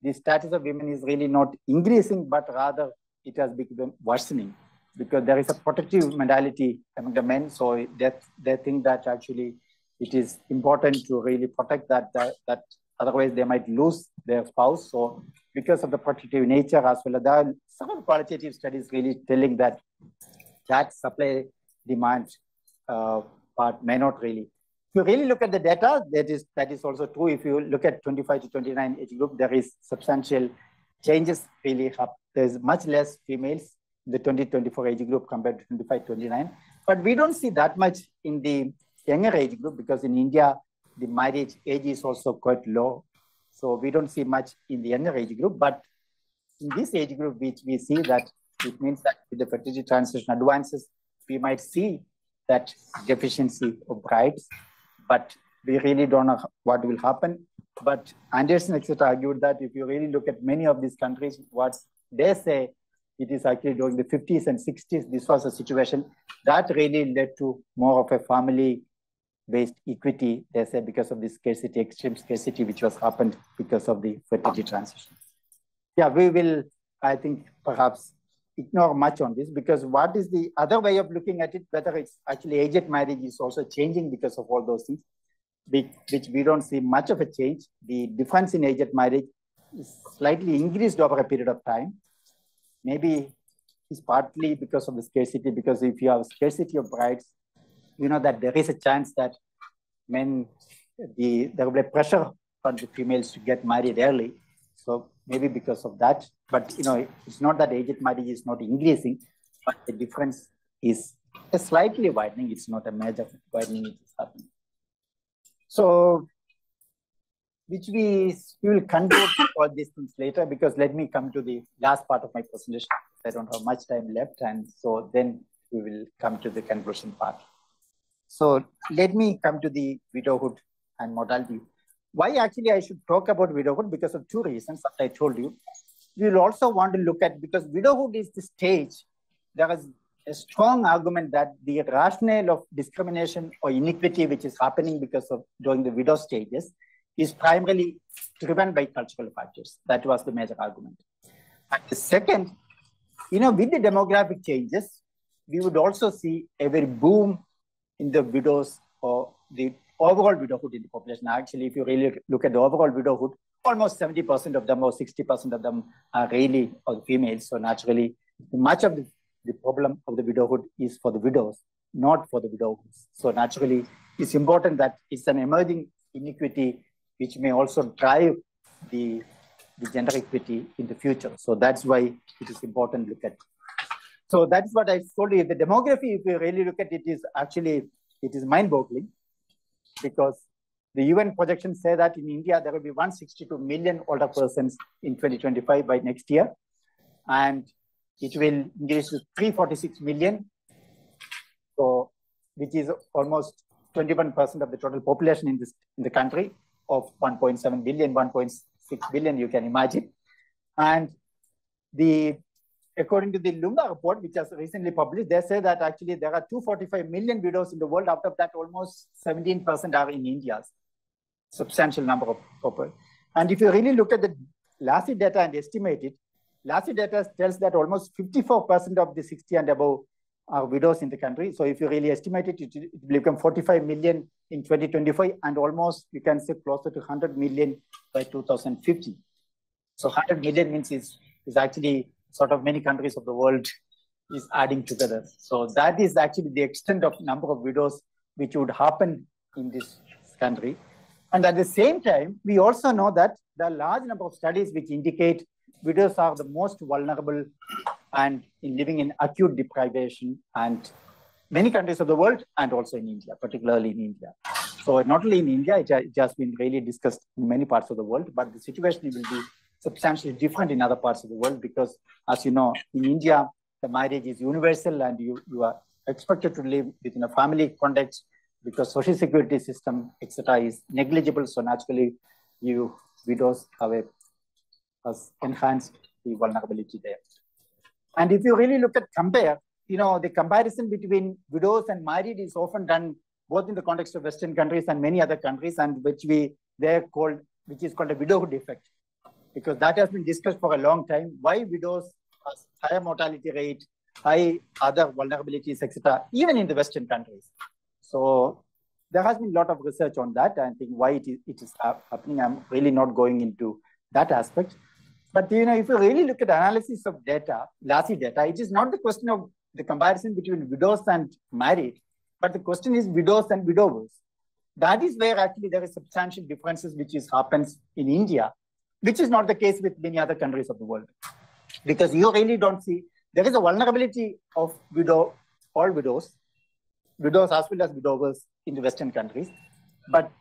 B: the status of women is really not increasing, but rather it has become worsening because there is a protective mentality among the men. So they think that actually it is important to really protect that otherwise they might lose their spouse. So because of the protective nature as well, there are some qualitative studies really telling that supply demand part may not really. If you really look at the data, that is also true. If you look at 25 to 29 age group, there is substantial changes really. There's much less females in the 20-24 age group compared to 25-29. But we don't see that much in the younger age group because in India, the marriage age is also quite low. So we don't see much in the younger age group. But in this age group, which we see that it means that with the fertility transition advances, we might see that deficiency of brides, but we really don't know what will happen. But Anderson, etc., argued that if you really look at many of these countries, what they say, it is actually during the 50s and 60s, this was a situation that really led to more of a family-based equity, they say, because of the scarcity, extreme scarcity, which was happened because of the fertility transition. Yeah, we will, I think, perhaps ignore much on this because what is the other way of looking at it, whether it's actually aged marriage is also changing because of all those things, which we don't see much of a change. The difference in aged marriage is slightly increased over a period of time. Maybe it's partly because of the scarcity, because if you have scarcity of brides, you know that there is a chance that there will be pressure on the females to get married early. So maybe because of that, but it's not that aged marriage is not increasing, but the difference is a slightly widening. It's not a major widening which is happening. So, which we will conclude all these things later, because let me come to the last part of my presentation. I don't have much time left, and so then we will come to the conclusion part. So let me come to the widowhood and mortality. why actually I should talk about widowhood? Because of two reasons that I told you. We will also want to look at, because widowhood is the stage, there is a strong argument that the rationale of discrimination or inequity which is happening because of during the widow stages is primarily driven by cultural factors. That was the major argument. And the second, with the demographic changes, we would also see a very boom in the widows or the overall widowhood in the population. Actually, if you really look at the overall widowhood, almost 70% of them or 60% of them are really females. So naturally, much of the problem of the widowhood is for the widows, not for the widows. So naturally, it's important that it's an emerging inequity which may also drive the gender equity in the future. So that's why it is important to look at. So that's what I told you. The demography, if you really look at it, is actually, it is mind-boggling, because the UN projections say that in India, there will be 162 million older persons in 2025 by next year. And it will increase to 346 million, so which is almost 21% of the total population in the country of 1.7 billion, 1.6 billion, you can imagine. And according to the Lumba report, which was recently published, they say that actually there are 245 million widows in the world. Out of that, almost 17% are in India. Substantial number of people. And if you really look at the LASI data and estimate it, LASI data tells that almost 54% of the 60 and above are widows in the country. So if you really estimate it, it will become 45 million in 2025, and almost, you can say, closer to 100 million by 2050. So 100 million means is actually sort of many countries of the world is adding together. So that is actually the extent of number of widows which would happen in this country. And at the same time, we also know that there are a large number of studies which indicate widows are the most vulnerable and in living in acute deprivation, and many countries of the world, and also in India, particularly in India. So not only in India, it has been really discussed in many parts of the world, but the situation will be substantially different in other parts of the world, because as you know, in India, the marriage is universal and you are expected to live within a family context, because social security system, etc., is negligible. So naturally, widows has enhanced the vulnerability there. And if you really look at the comparison between widows and married is often done both in the context of Western countries and many other countries, and which is called a widowhood effect, because that has been discussed for a long time. Why widows have higher mortality rate, high other vulnerabilities, etc., even in the Western countries. So there has been a lot of research on that, and I think why it is happening. I'm really not going into that aspect. But if you really look at analysis of data, LASI data, it is not the question of the comparison between widows and married, but the question is widows and widowers. That is where actually there is substantial differences which happens in India, which is not the case with many other countries of the world. Because you really don't see, there is a vulnerability of all widows as well as widowers in the Western countries, but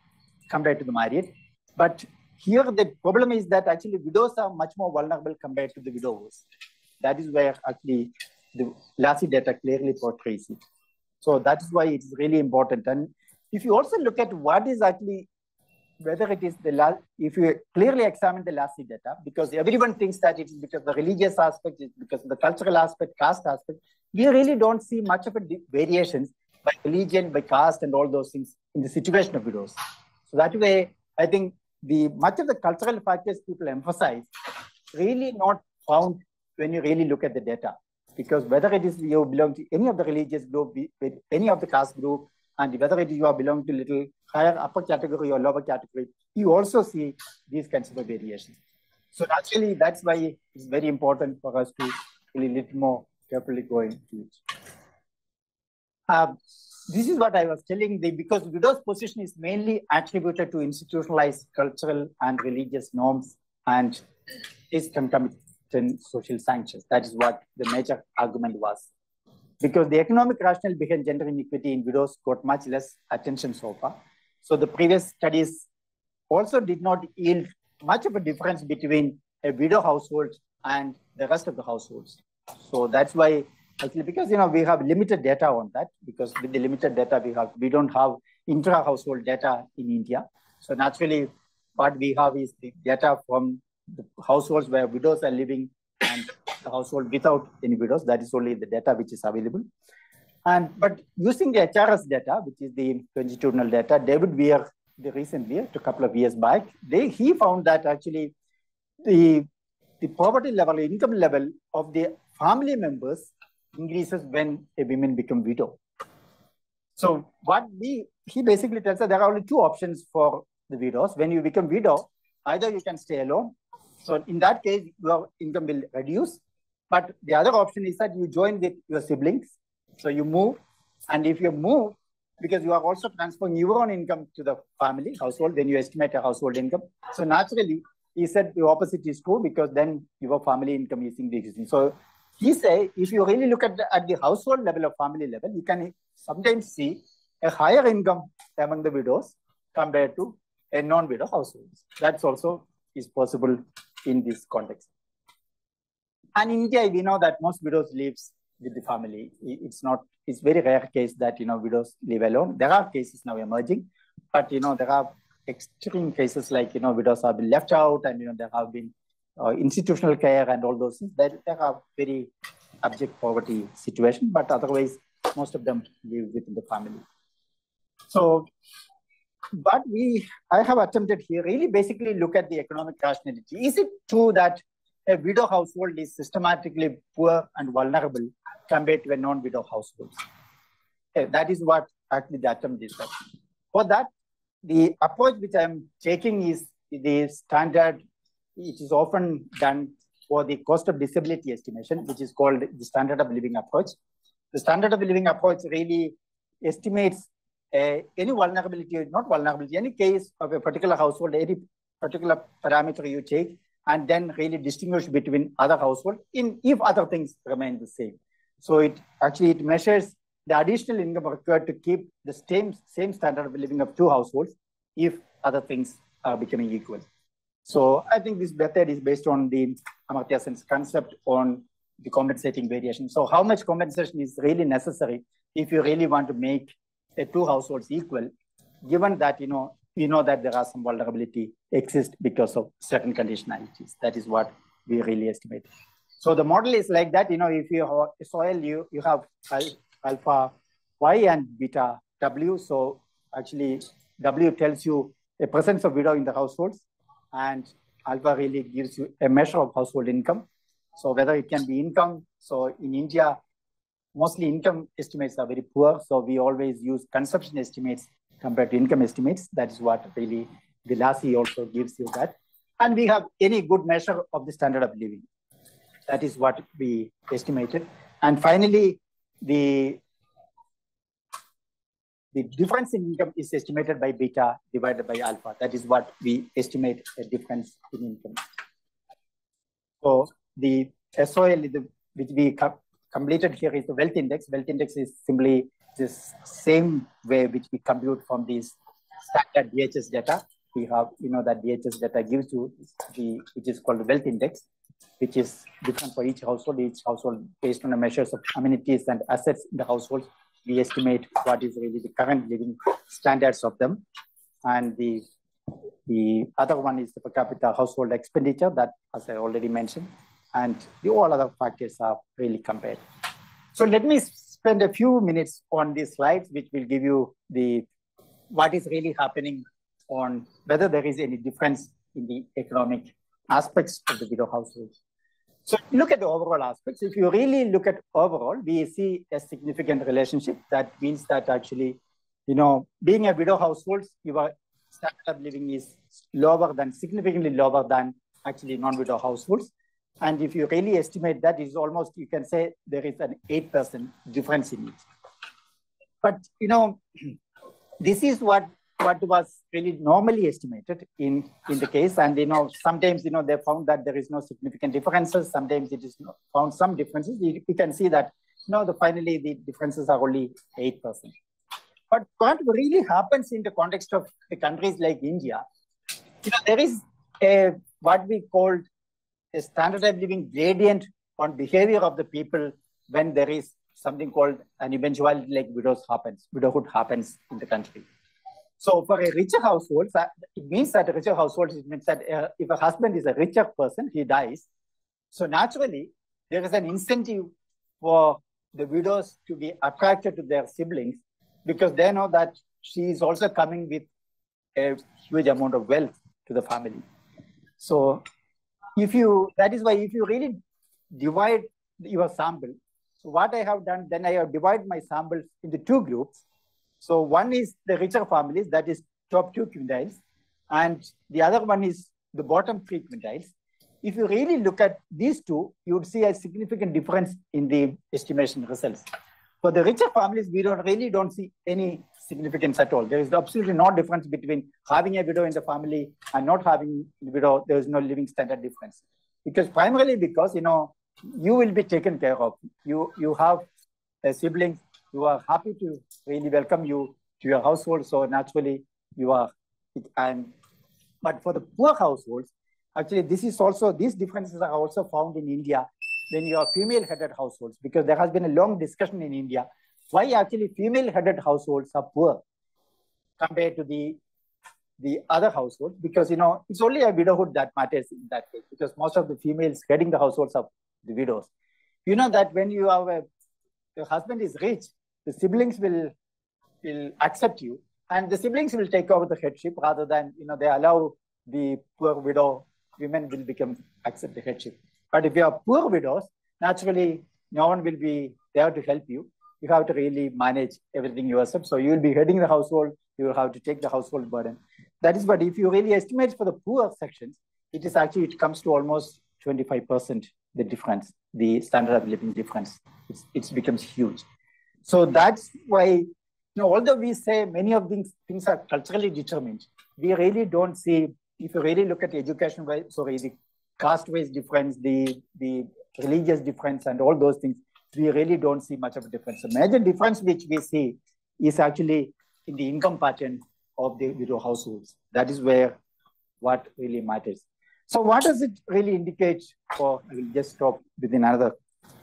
B: compared to the married. But here the problem is that actually widows are much more vulnerable compared to the widowers. That is where actually the LASI data clearly portrays it. So that is why it is really important. And if you also look at what is actually, whether it is if you clearly examine the LASI data, because everyone thinks that it is because of the religious aspect, it's because of the cultural aspect, caste aspect, we really don't see much of a variations by religion, by caste, and all those things in the situation of widows. So that way, I think much of the cultural factors people emphasize really not found when you really look at the data, because whether it is you belong to any of the religious group, any of the caste group, and whether it is you are belong to little higher upper category or lower category, you also see these kinds of variations. So naturally, that's why it's very important for us to really little more carefully go into it. This is what I was telling, because widow's position is mainly attributed to institutionalized cultural and religious norms and is concomitant social sanctions. That is what the major argument was. Because the economic rationale behind gender inequity in widows got much less attention so far. So the previous studies also did not yield much of a difference between a widow household and the rest of the households. So that's why, actually, because we have limited data on that, because with the limited data we don't have intra-household data in India. So naturally, what we have is the data from the households where widows are living and the household without any widows. That is only the data which is available. But using the HRS data, which is the longitudinal data, David Weir, recently, a couple of years back, he found that actually the poverty level, income level of the family members increases when a woman becomes widow. So what he basically tells us there are only two options for the widows. When you become widow, either you can stay alone. So in that case, your income will reduce. But the other option is that you join with your siblings. So you move. And if you move, because you are also transferring your own income to the family household, when you estimate a household income. So naturally, he said the opposite is true because then your family income is increasing. So he said, if you really look at the household level or family level, you can sometimes see a higher income among the widows compared to a non-widow household. That's also is possible in this context. And in India, we know that most widows lives with the family. It's very rare case that, widows live alone. There are cases now emerging, but, there are extreme cases like, widows have been left out and, there have been institutional care and all those things. There are very abject poverty situation, but otherwise, most of them live within the family. So, but I have attempted here really basically look at the economic rationality. Is it true that a widow household is systematically poor and vulnerable compared to a non-widow household? That is what actually the attempt is. For that, the approach which I am taking is the standard, it is often done for the cost of disability estimation, which is called the standard of living approach. The standard of living approach really estimates any vulnerability, not vulnerability, any case of a particular household, any particular parameter you take, and then really distinguish between other households if other things remain the same. So it measures the additional income required to keep the same standard of living of two households if other things are becoming equal. So I think this method is based on the Amartya Sen's concept on the compensating variation. So how much compensation is really necessary if you really want to make the two households equal, given that, we know that there are some vulnerability exist because of certain conditionalities. That is what we really estimate. So the model is like that, if you have a soil, you have alpha Y and beta W. So actually W tells you a presence of widow in the households, and alpha really gives you a measure of household income. So whether it can be income. So in India, mostly income estimates are very poor. So we always use consumption estimates compared to income estimates. That is what really the Lassie also gives you that. And we have any good measure of the standard of living. That is what we estimated. And finally, the difference in income is estimated by beta divided by alpha. That is what we estimate a difference in income. So the SOL, which we completed here, is the wealth index. Wealth index is simply this same way which we compute from these standard DHS data. We have, that DHS data gives you which is called the wealth index, which is different for each household. Each household, based on the measures of amenities and assets in the household, we estimate what is really the current living standards of them. And the other one is the per capita household expenditure, that, as I already mentioned, and all other factors are really compared. So let me spend a few minutes on these slides, which will give you what is really happening on whether there is any difference in the economic aspects of the widow households. So if you look at the overall aspects, if you really look at overall, we see a significant relationship. That means that actually, being a widow household, your standard of living is significantly lower than actually non-widow households. And if you really estimate that, is almost, you can say there is an 8% difference in it. But, this is what was really normally estimated in the case. And, sometimes, they found that there is no significant differences. Sometimes it is found some differences. You can see that, finally the differences are only 8%. But what really happens in the context of the countries like India, there is what we called a standard of living gradient on behavior of the people when there is something called an eventuality like widowhood happens in the country. So for a richer household, it means that a richer household, it means that if a husband is a richer person, he dies. So naturally, there is an incentive for the widows to be attracted to their siblings because they know that she is also coming with a huge amount of wealth to the family. So that is why if you really divide your sample, so what I have done, then I have divided my samples into two groups. So one is the richer families, that is top 2 quintiles, and the other one is the bottom 3 quintiles. If you really look at these two, you would see a significant difference in the estimation results. For the richer families, we really don't see any significance at all. There is absolutely no difference between having a widow in the family and not having a widow. There is no living standard difference. Primarily because, you will be taken care of. You have a sibling who are happy to really welcome you to your household. So naturally you are, but for the poor households, actually these differences are also found in India when you are female-headed households, because there has been a long discussion in India why actually female-headed households are poor compared to the other households, because it's only a widowhood that matters in that case, because most of the females heading the households are the widows. You know that when you have the husband is rich, the siblings will accept you, and the siblings will take over the headship rather than they allow the poor widow women will accept the headship. But if you are poor widows, naturally no one will be there to help you. You have to really manage everything yourself. So you will be heading the household. You will have to take the household burden. That is what, if you really estimate for the poor sections, it comes to almost 25%, the difference, the standard of living difference. It becomes huge. So that's why, although we say many of these things are culturally determined, we really don't see, if you really look at education, the caste-wise difference, the religious difference, and all those things, we really don't see much of a difference. The major difference which we see is actually in the income pattern of the widow households. That is where what really matters. So what does it really indicate for, I will just stop within another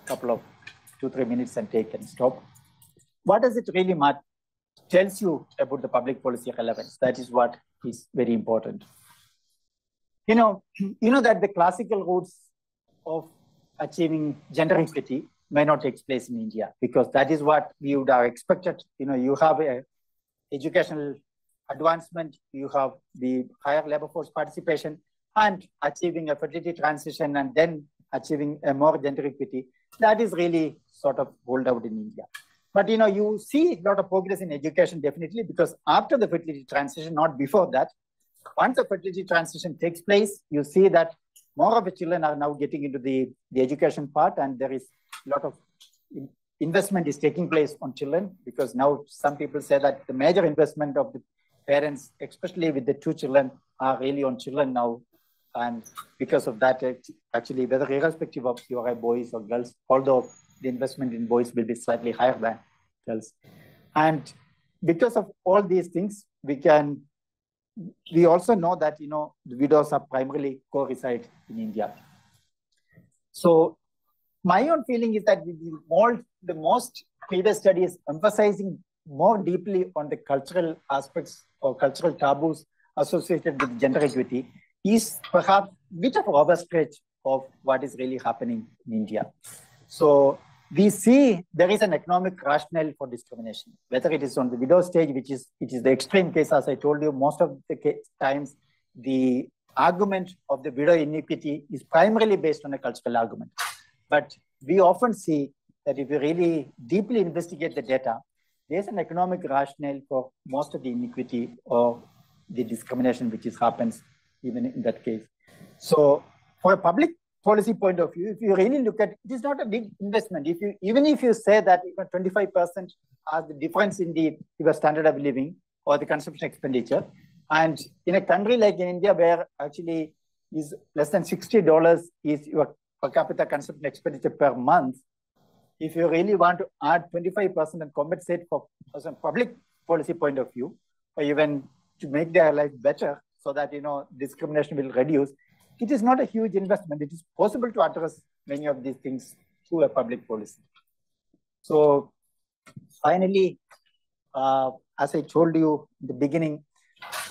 B: couple of 2-3 minutes and take and stop. What does it really tells you about the public policy relevance? That is what is very important. You know that the classical routes of achieving gender equity may not take place in India, because that is what we would have expected. You have a educational advancement, you have the higher labor force participation, and achieving a fertility transition, and then achieving a more gender equity. That is really sort of rolled out in India. But you see a lot of progress in education, definitely, because after the fertility transition, not before that, once the fertility transition takes place, you see that more of the children are now getting into the education part, and there is a lot of investment is taking place on children, because now some people say that the major investment of the parents, especially with the 2 children, are really on children now. And because of that, actually, whether irrespective of you are boys or girls, although the investment in boys will be slightly higher than girls. And because of all these things, we also know that, the widows are primarily co-reside in India. So my own feeling is that the most previous studies emphasizing more deeply on the cultural aspects or cultural taboos associated with gender equity is perhaps a bit of an overstretch of what is really happening in India. So we see there is an economic rationale for discrimination, whether it is on the widow stage, which is the extreme case. As I told you, most of the times the argument of the widow inequity is primarily based on a cultural argument. But we often see that if you really deeply investigate the data, there's an economic rationale for most of the inequity or the discrimination which happens even in that case. So for a public policy point of view, if you really look at it, is not a big investment. Even if you say that 25% are the difference in your standard of living or the consumption expenditure, and in a country like in India, where actually is less than $60 is your per capita consumption expenditure per month, if you really want to add 25% and compensate for as a public policy point of view, or even to make their life better so that discrimination will reduce, it is not a huge investment. It is possible to address many of these things through a public policy. So finally, as I told you in the beginning,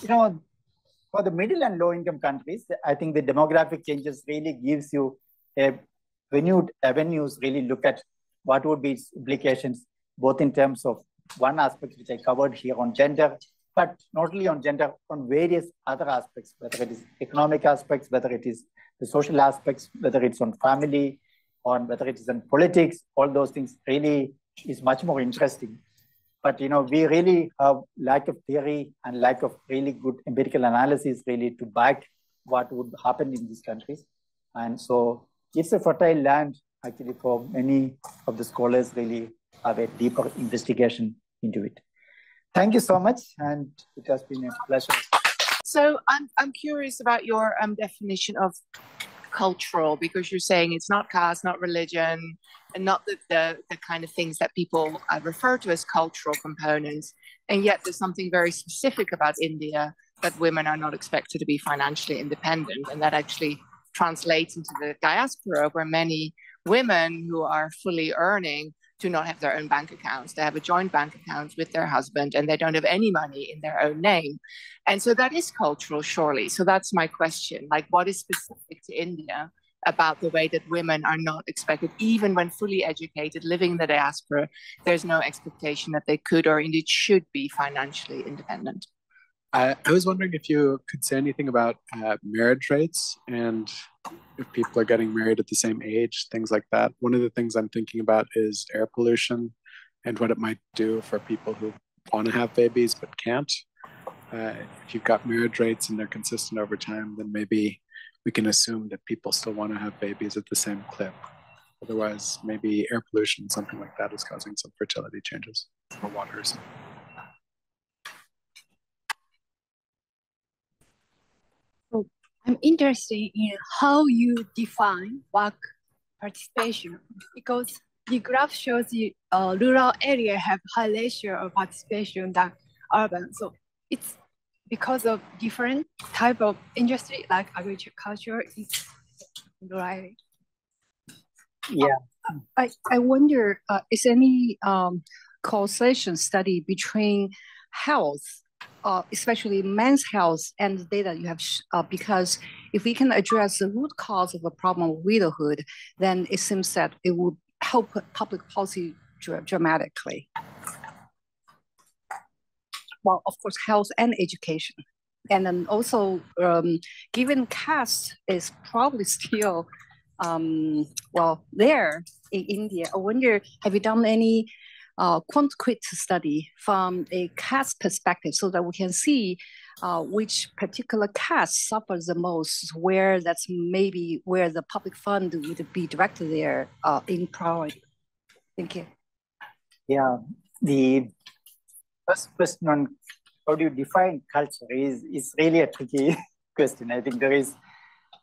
B: for the middle and low income countries, I think the demographic changes really gives you a renewed avenues, really look at what would be its implications, both in terms of one aspect which I covered here on gender, but not only on gender, on various other aspects, whether it is economic aspects, whether it is the social aspects, whether it's on family, on whether it is on politics, all those things really is much more interesting. But we really have lack of theory and lack of really good empirical analysis really to back what would happen in these countries. And so it's a fertile land actually for many of the scholars really have a deeper investigation into it. Thank you so much, and it has been a pleasure.
C: So I'm curious about your definition of cultural, because you're saying it's not caste, not religion, and not the kind of things that people refer to as cultural components. And yet there's something very specific about India, that women are not expected to be financially independent. And that actually translates into the diaspora, where many women who are fully earning do not have their own bank accounts. They have a joint bank account with their husband, and they don't have any money in their own name. And so that is cultural, surely. So that's my question. Like, what is specific to India about the way that women are not expected, even when fully educated, living in the diaspora, there's no expectation that they could or indeed should be financially independent?
D: I was wondering if you could say anything about marriage rates and if people are getting married at the same age, things like that. One of the things I'm thinking about is air pollution and what it might do for people who want to have babies but can't. If you've got marriage rates and they're consistent over time, then maybe we can assume that people still want to have babies at the same clip. Otherwise, maybe air pollution, something like that, is causing some fertility changes for waters.
E: I'm interested in how you define work participation, because the graph shows the rural area have high ratio of participation than urban. So it's because of different type of industry, like agriculture is rural area.
B: Yeah.
F: I wonder, is any causation study between health, especially men's health, and the data you have, because if we can address the root cause of a problem of widowhood, then it seems that it would help public policy dramatically. Well, of course, health and education. And then also, given caste is probably still, there in India, I wonder, have you done any consequent study from a caste perspective so that we can see which particular caste suffers the most, where that's maybe where the public fund would be directed there in priority? Thank you.
B: Yeah, the first question on how do you define culture is really a tricky question. I think there is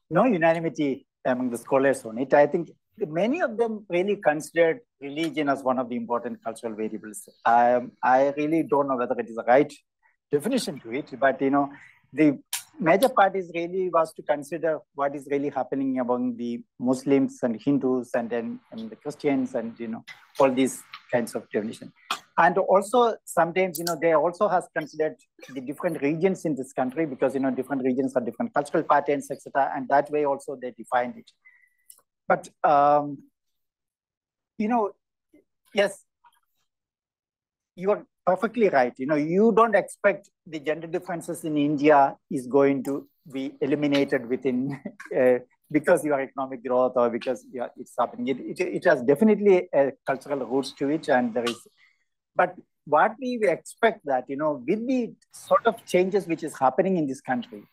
B: no unanimity among the scholars on it. I think many of them really considered religion as one of the important cultural variables. I really don't know whether it is the right definition to it, but the major part is really was to consider what is really happening among the Muslims and Hindus and then the Christians and all these kinds of definition. And also sometimes they also has considered the different regions in this country, because different regions have different cultural patterns, etc. And that way also they defined it. But yes, you are perfectly right. You don't expect the gender differences in India is going to be eliminated within because your economic growth or because it's happening. It has definitely a cultural roots to it, and there is. But what we expect that with the sort of changes which is happening in this country,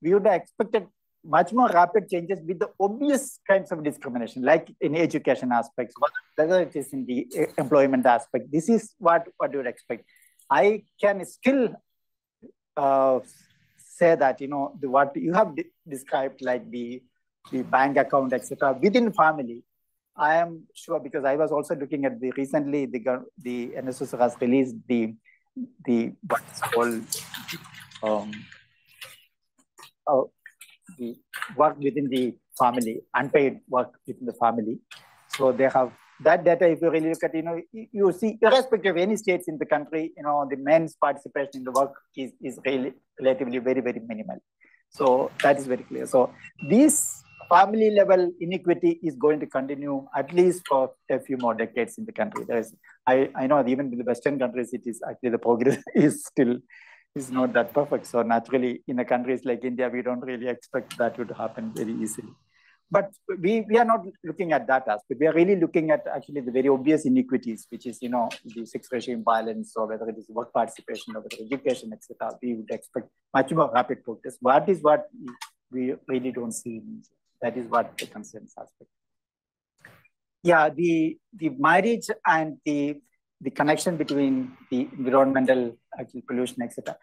B: we would have expected much more rapid changes with the obvious kinds of discrimination, like in education aspects, whether it is in the employment aspect. This is what you would expect. I can still say that, what you have described, like the bank account, etc., within family, I am sure, because I was also looking at recently the NSS has released the what's called the work within the family, unpaid work within the family. So they have that data, if you really look at, you see, irrespective of any states in the country, the men's participation in the work is really relatively very, very minimal. So that is very clear. So this family level inequity is going to continue at least for a few more decades in the country. I know that even in the Western countries, it is actually the progress is not that perfect. So naturally, in the countries like India, we don't really expect that to happen very easily. But we are not looking at that aspect. We are really looking at actually the very obvious inequities, which is, the sex regime violence, or whether it is work participation, or whether education, etc. We would expect much more rapid progress. What we really don't see. That is what the concerns aspect. Yeah, the marriage and the connection between the environmental pollution, etc.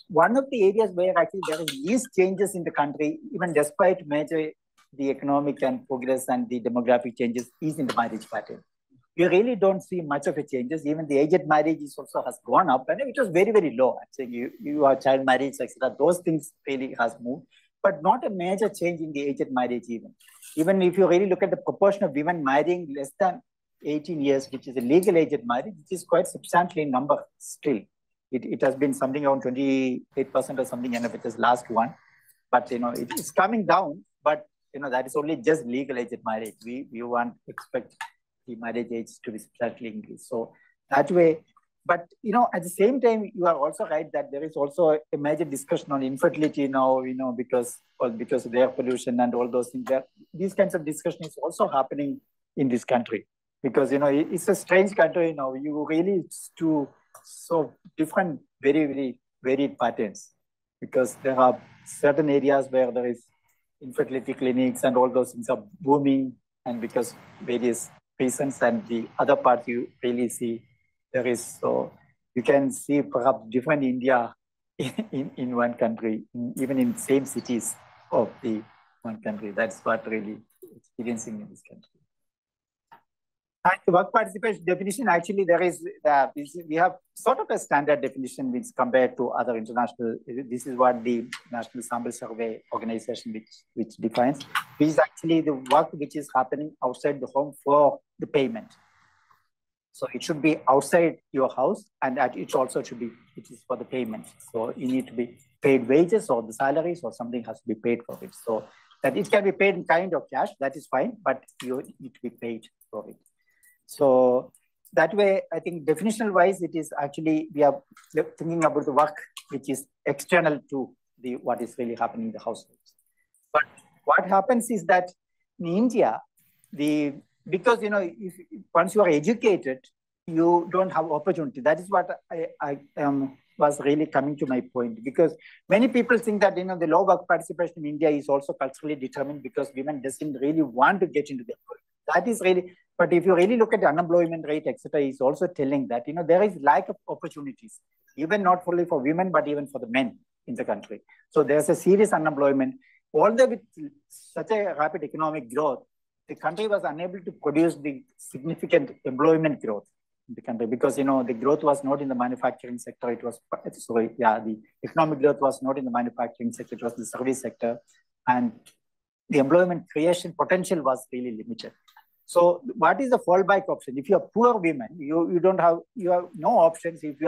B: One of the areas where actually there is these changes in the country, even despite the economic and progress and the demographic changes, is in the marriage pattern. We really don't see much of a changes. Even the age of marriage also has gone up, and it was very, very low. I'm saying you are child marriage, etc. Those things really has moved, but not a major change in the age of marriage even. Even if you really look at the proportion of women marrying less than 18 years, which is the legal age of marriage, it is quite substantially in number still. It has been something around 28% or something, and it is last one. But, it is coming down, but, that is only just legal age of marriage. We want to expect the marriage age to be substantially increased. So that way, but, at the same time, you are also right that there is also a major discussion on infertility now, because of air pollution and all those things. These kinds of discussion is also happening in this country, because, it's a strange country now. You really so different, very, very varied patterns, because there are certain areas where there is infertility clinics and all those things are booming, and because various reasons, and the other part you really see there is, so you can see perhaps different India in one country, even in same cities of the one country. That's what really experiencing in this country. And the work participation definition, actually, we have sort of a standard definition which compared to other international. This is what the National Sample Survey Organization which defines, which is actually the work which is happening outside the home for the payment. So it should be outside your house, and it also should be, it is for the payment. So you need to be paid wages or the salaries, or something has to be paid for it. So that it can be paid in kind of cash, that is fine, but you need to be paid for it. So that way, I think definitional wise, it is actually, we are thinking about the work which is external to what is really happening in the households. But what happens is that in India, because, if once you are educated, you don't have opportunity. That is what I was really coming to my point, because many people think that, the low work participation in India is also culturally determined because women doesn't really want to get into the work. That is really, but if you really look at the unemployment rate, etc., is also telling that, there is lack of opportunities, even not only for women, but even for the men in the country. So there's a serious unemployment. Although with such a rapid economic growth, the country was unable to produce the significant employment growth in the country, because, the growth was not in the manufacturing sector. The economic growth was not in the manufacturing sector, it was the service sector. And the employment creation potential was really limited. So what is the fallback option? If you are poor women, you have no options. If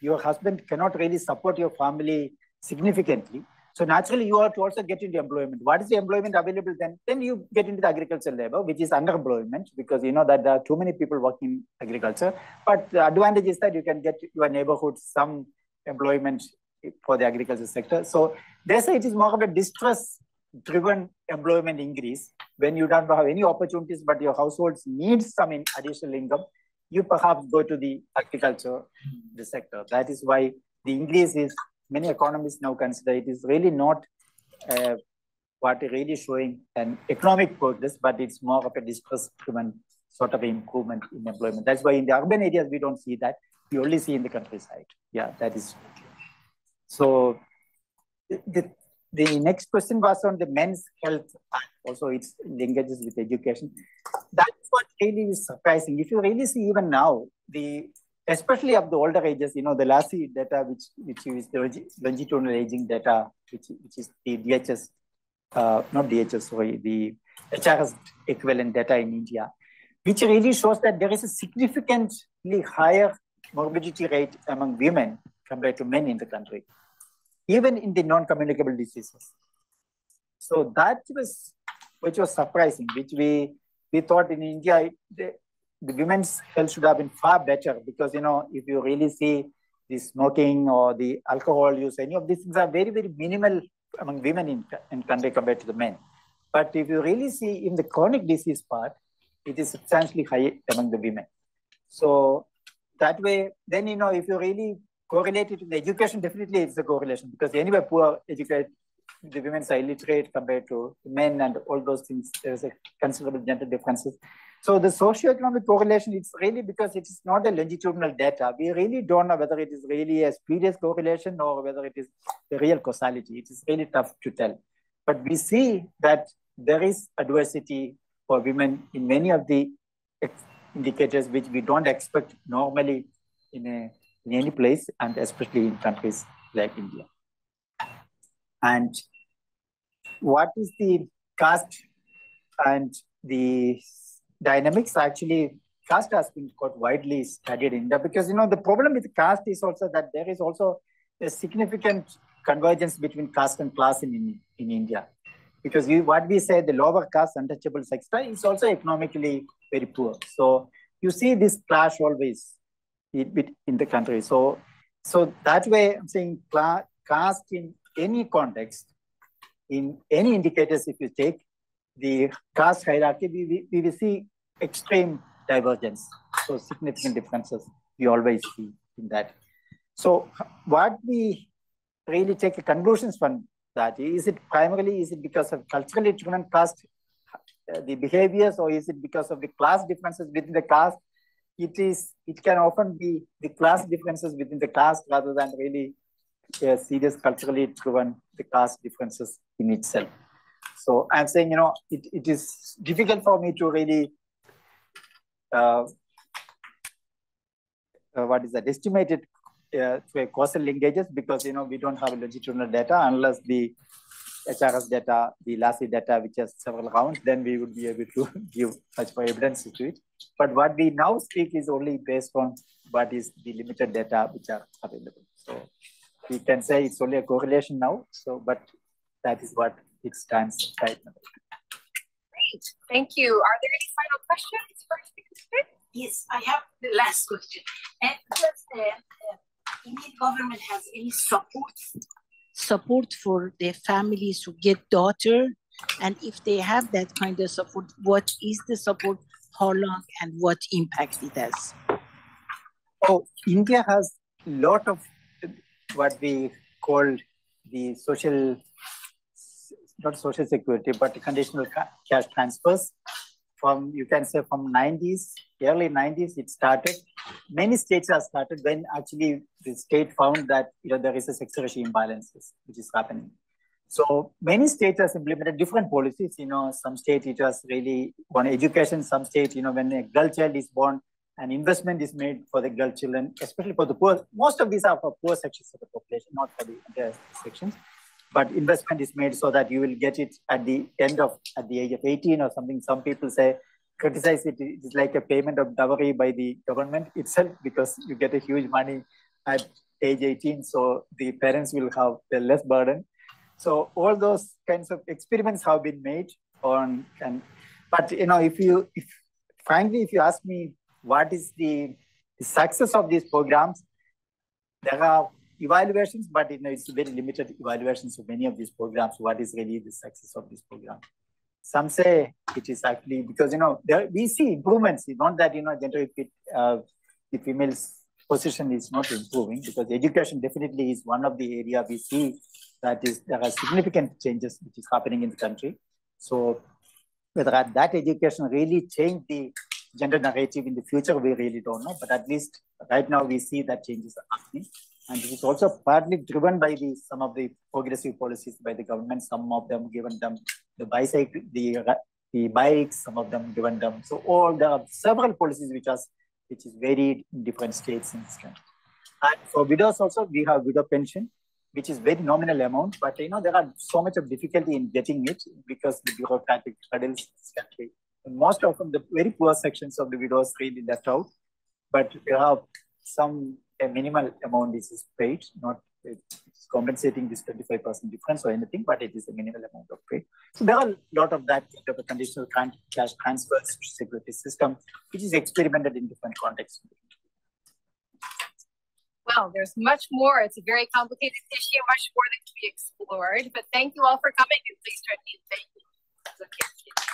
B: your husband cannot really support your family significantly, so naturally you have to also get into employment. What is the employment available then? Then you get into the agricultural labor, which is underemployment, because that there are too many people working in agriculture. But the advantage is that you can get your neighborhood some employment for the agriculture sector. So they say it is more of a distress-driven employment increase. When you don't have any opportunities, but your households need some additional income, you perhaps go to the agriculture, the sector. That is why the increase is, many economists now consider it is really not what really showing an economic progress, but it's more of a distress-driven sort of improvement in employment. That's why in the urban areas, we don't see that. We only see in the countryside. Yeah, that is. So the next question was on the men's health. Also, it engages with education. That's what really is surprising. If you really see even now, especially of the older ages, the LASI data, which is the longitudinal aging data, which is the DHS, not DHS, sorry, the HRS equivalent data in India, which really shows that there is a significantly higher morbidity rate among women compared to men in the country, even in the non-communicable diseases. So that was, which was surprising, which we thought in India, the women's health should have been far better because, you know, if you really see the smoking or the alcohol use, any of these things are very, very minimal among women in country compared to the men. But if you really see in the chronic disease part, it is substantially high among the women. So that way, then, you know, if you really correlate it to the education, definitely it's a correlation because anyway, poor educated, the women are illiterate compared to men and all those things. There's a considerable gender differences. So the socioeconomic correlation, it's really because it is not a longitudinal data. We really don't know whether it is really a spurious correlation or whether it is the real causality. It is really tough to tell. But we see that there is adversity for women in many of the indicators which we don't expect normally in any place, and especially in countries like India. And what is the caste and the dynamics? Actually, caste has been quite widely studied in India because, you know, the problem with caste is also that there is also a significant convergence between caste and class in India. Because what we say, the lower caste, untouchables, etc., is also economically very poor. So you see this clash always in the country. So that way, I'm saying caste in any context, in any indicators, if you take the caste hierarchy, we will see extreme divergence. So significant differences we always see in that. So what we really take conclusions from that, is it primarily, is it because of culturally driven caste, the behaviors, or is it because of the class differences within the caste? It can often be the class differences within the caste rather than really serious culturally driven the caste differences in itself. So I'm saying, you know, it is difficult for me to really, estimate it to a causal linkages because, you know, we don't have longitudinal data unless the HRS data, the LASI data, which has several rounds, then we would be able to give much more evidence to it. But what we now speak is only based on what is the limited data which are available. So we can say it's only a correlation now. So, but that is what it stands right now.
A: Great, thank you. Are there any final questions for speakers today?
G: Yes, I have the last question. And does Indian government has any support for their families to get daughter? And if they have that kind of support, what is the support, how long, and what impact it has?
B: Oh, India has a lot of what we call the social, not social security, but conditional cash transfers. From, you can say from 90s, early 90s, it started. Many states have started when actually the state found that, you know, there is a sex ratio imbalances, which is happening. So many states have implemented different policies. You know, some states it was really on education. Some states, you know, when a girl child is born, an investment is made for the girl children, especially for the poor. Most of these are for poor sections of the population, not for the other sections. But investment is made so that you will get it at the age of 18 or something. Some people criticize it. It's like a payment of dowry by the government itself because you get a huge money at age 18. So the parents will have the less burden. So all those kinds of experiments have been made on, but you know, if you ask me what is the success of these programs, there are evaluations, but you know, it's very limited evaluations of many of these programs. What is really the success of this program? Some say it is actually because, you know, we see improvements. It's not that, you know, gender equity, the female's position is not improving because education definitely is one of the area we see that there are significant changes which is happening in the country. So whether that education really change the gender narrative in the future, we really don't know. But at least right now we see that changes are happening. And it is also partly driven by some of the progressive policies by the government. Some of them given them the bicycle, the bikes, some of them given them. So there are several policies which is varied in different states in this country. And for widows also, we have widow pension, which is very nominal amount, but there are so much of difficulty in getting it because the bureaucratic hurdles in this country. Most of the very poor sections of the widows really left out, but there are some minimal amount is paid, not it's compensating this 25% difference or anything, but it is a minimal amount of pay. So there are a lot of that kind of a conditional cash transfers to security system, which is experimented in different contexts.
A: Well, there's much more. It's a very complicated issue, much more that can be explored. But thank you all for coming, and please join me in thanking the kids.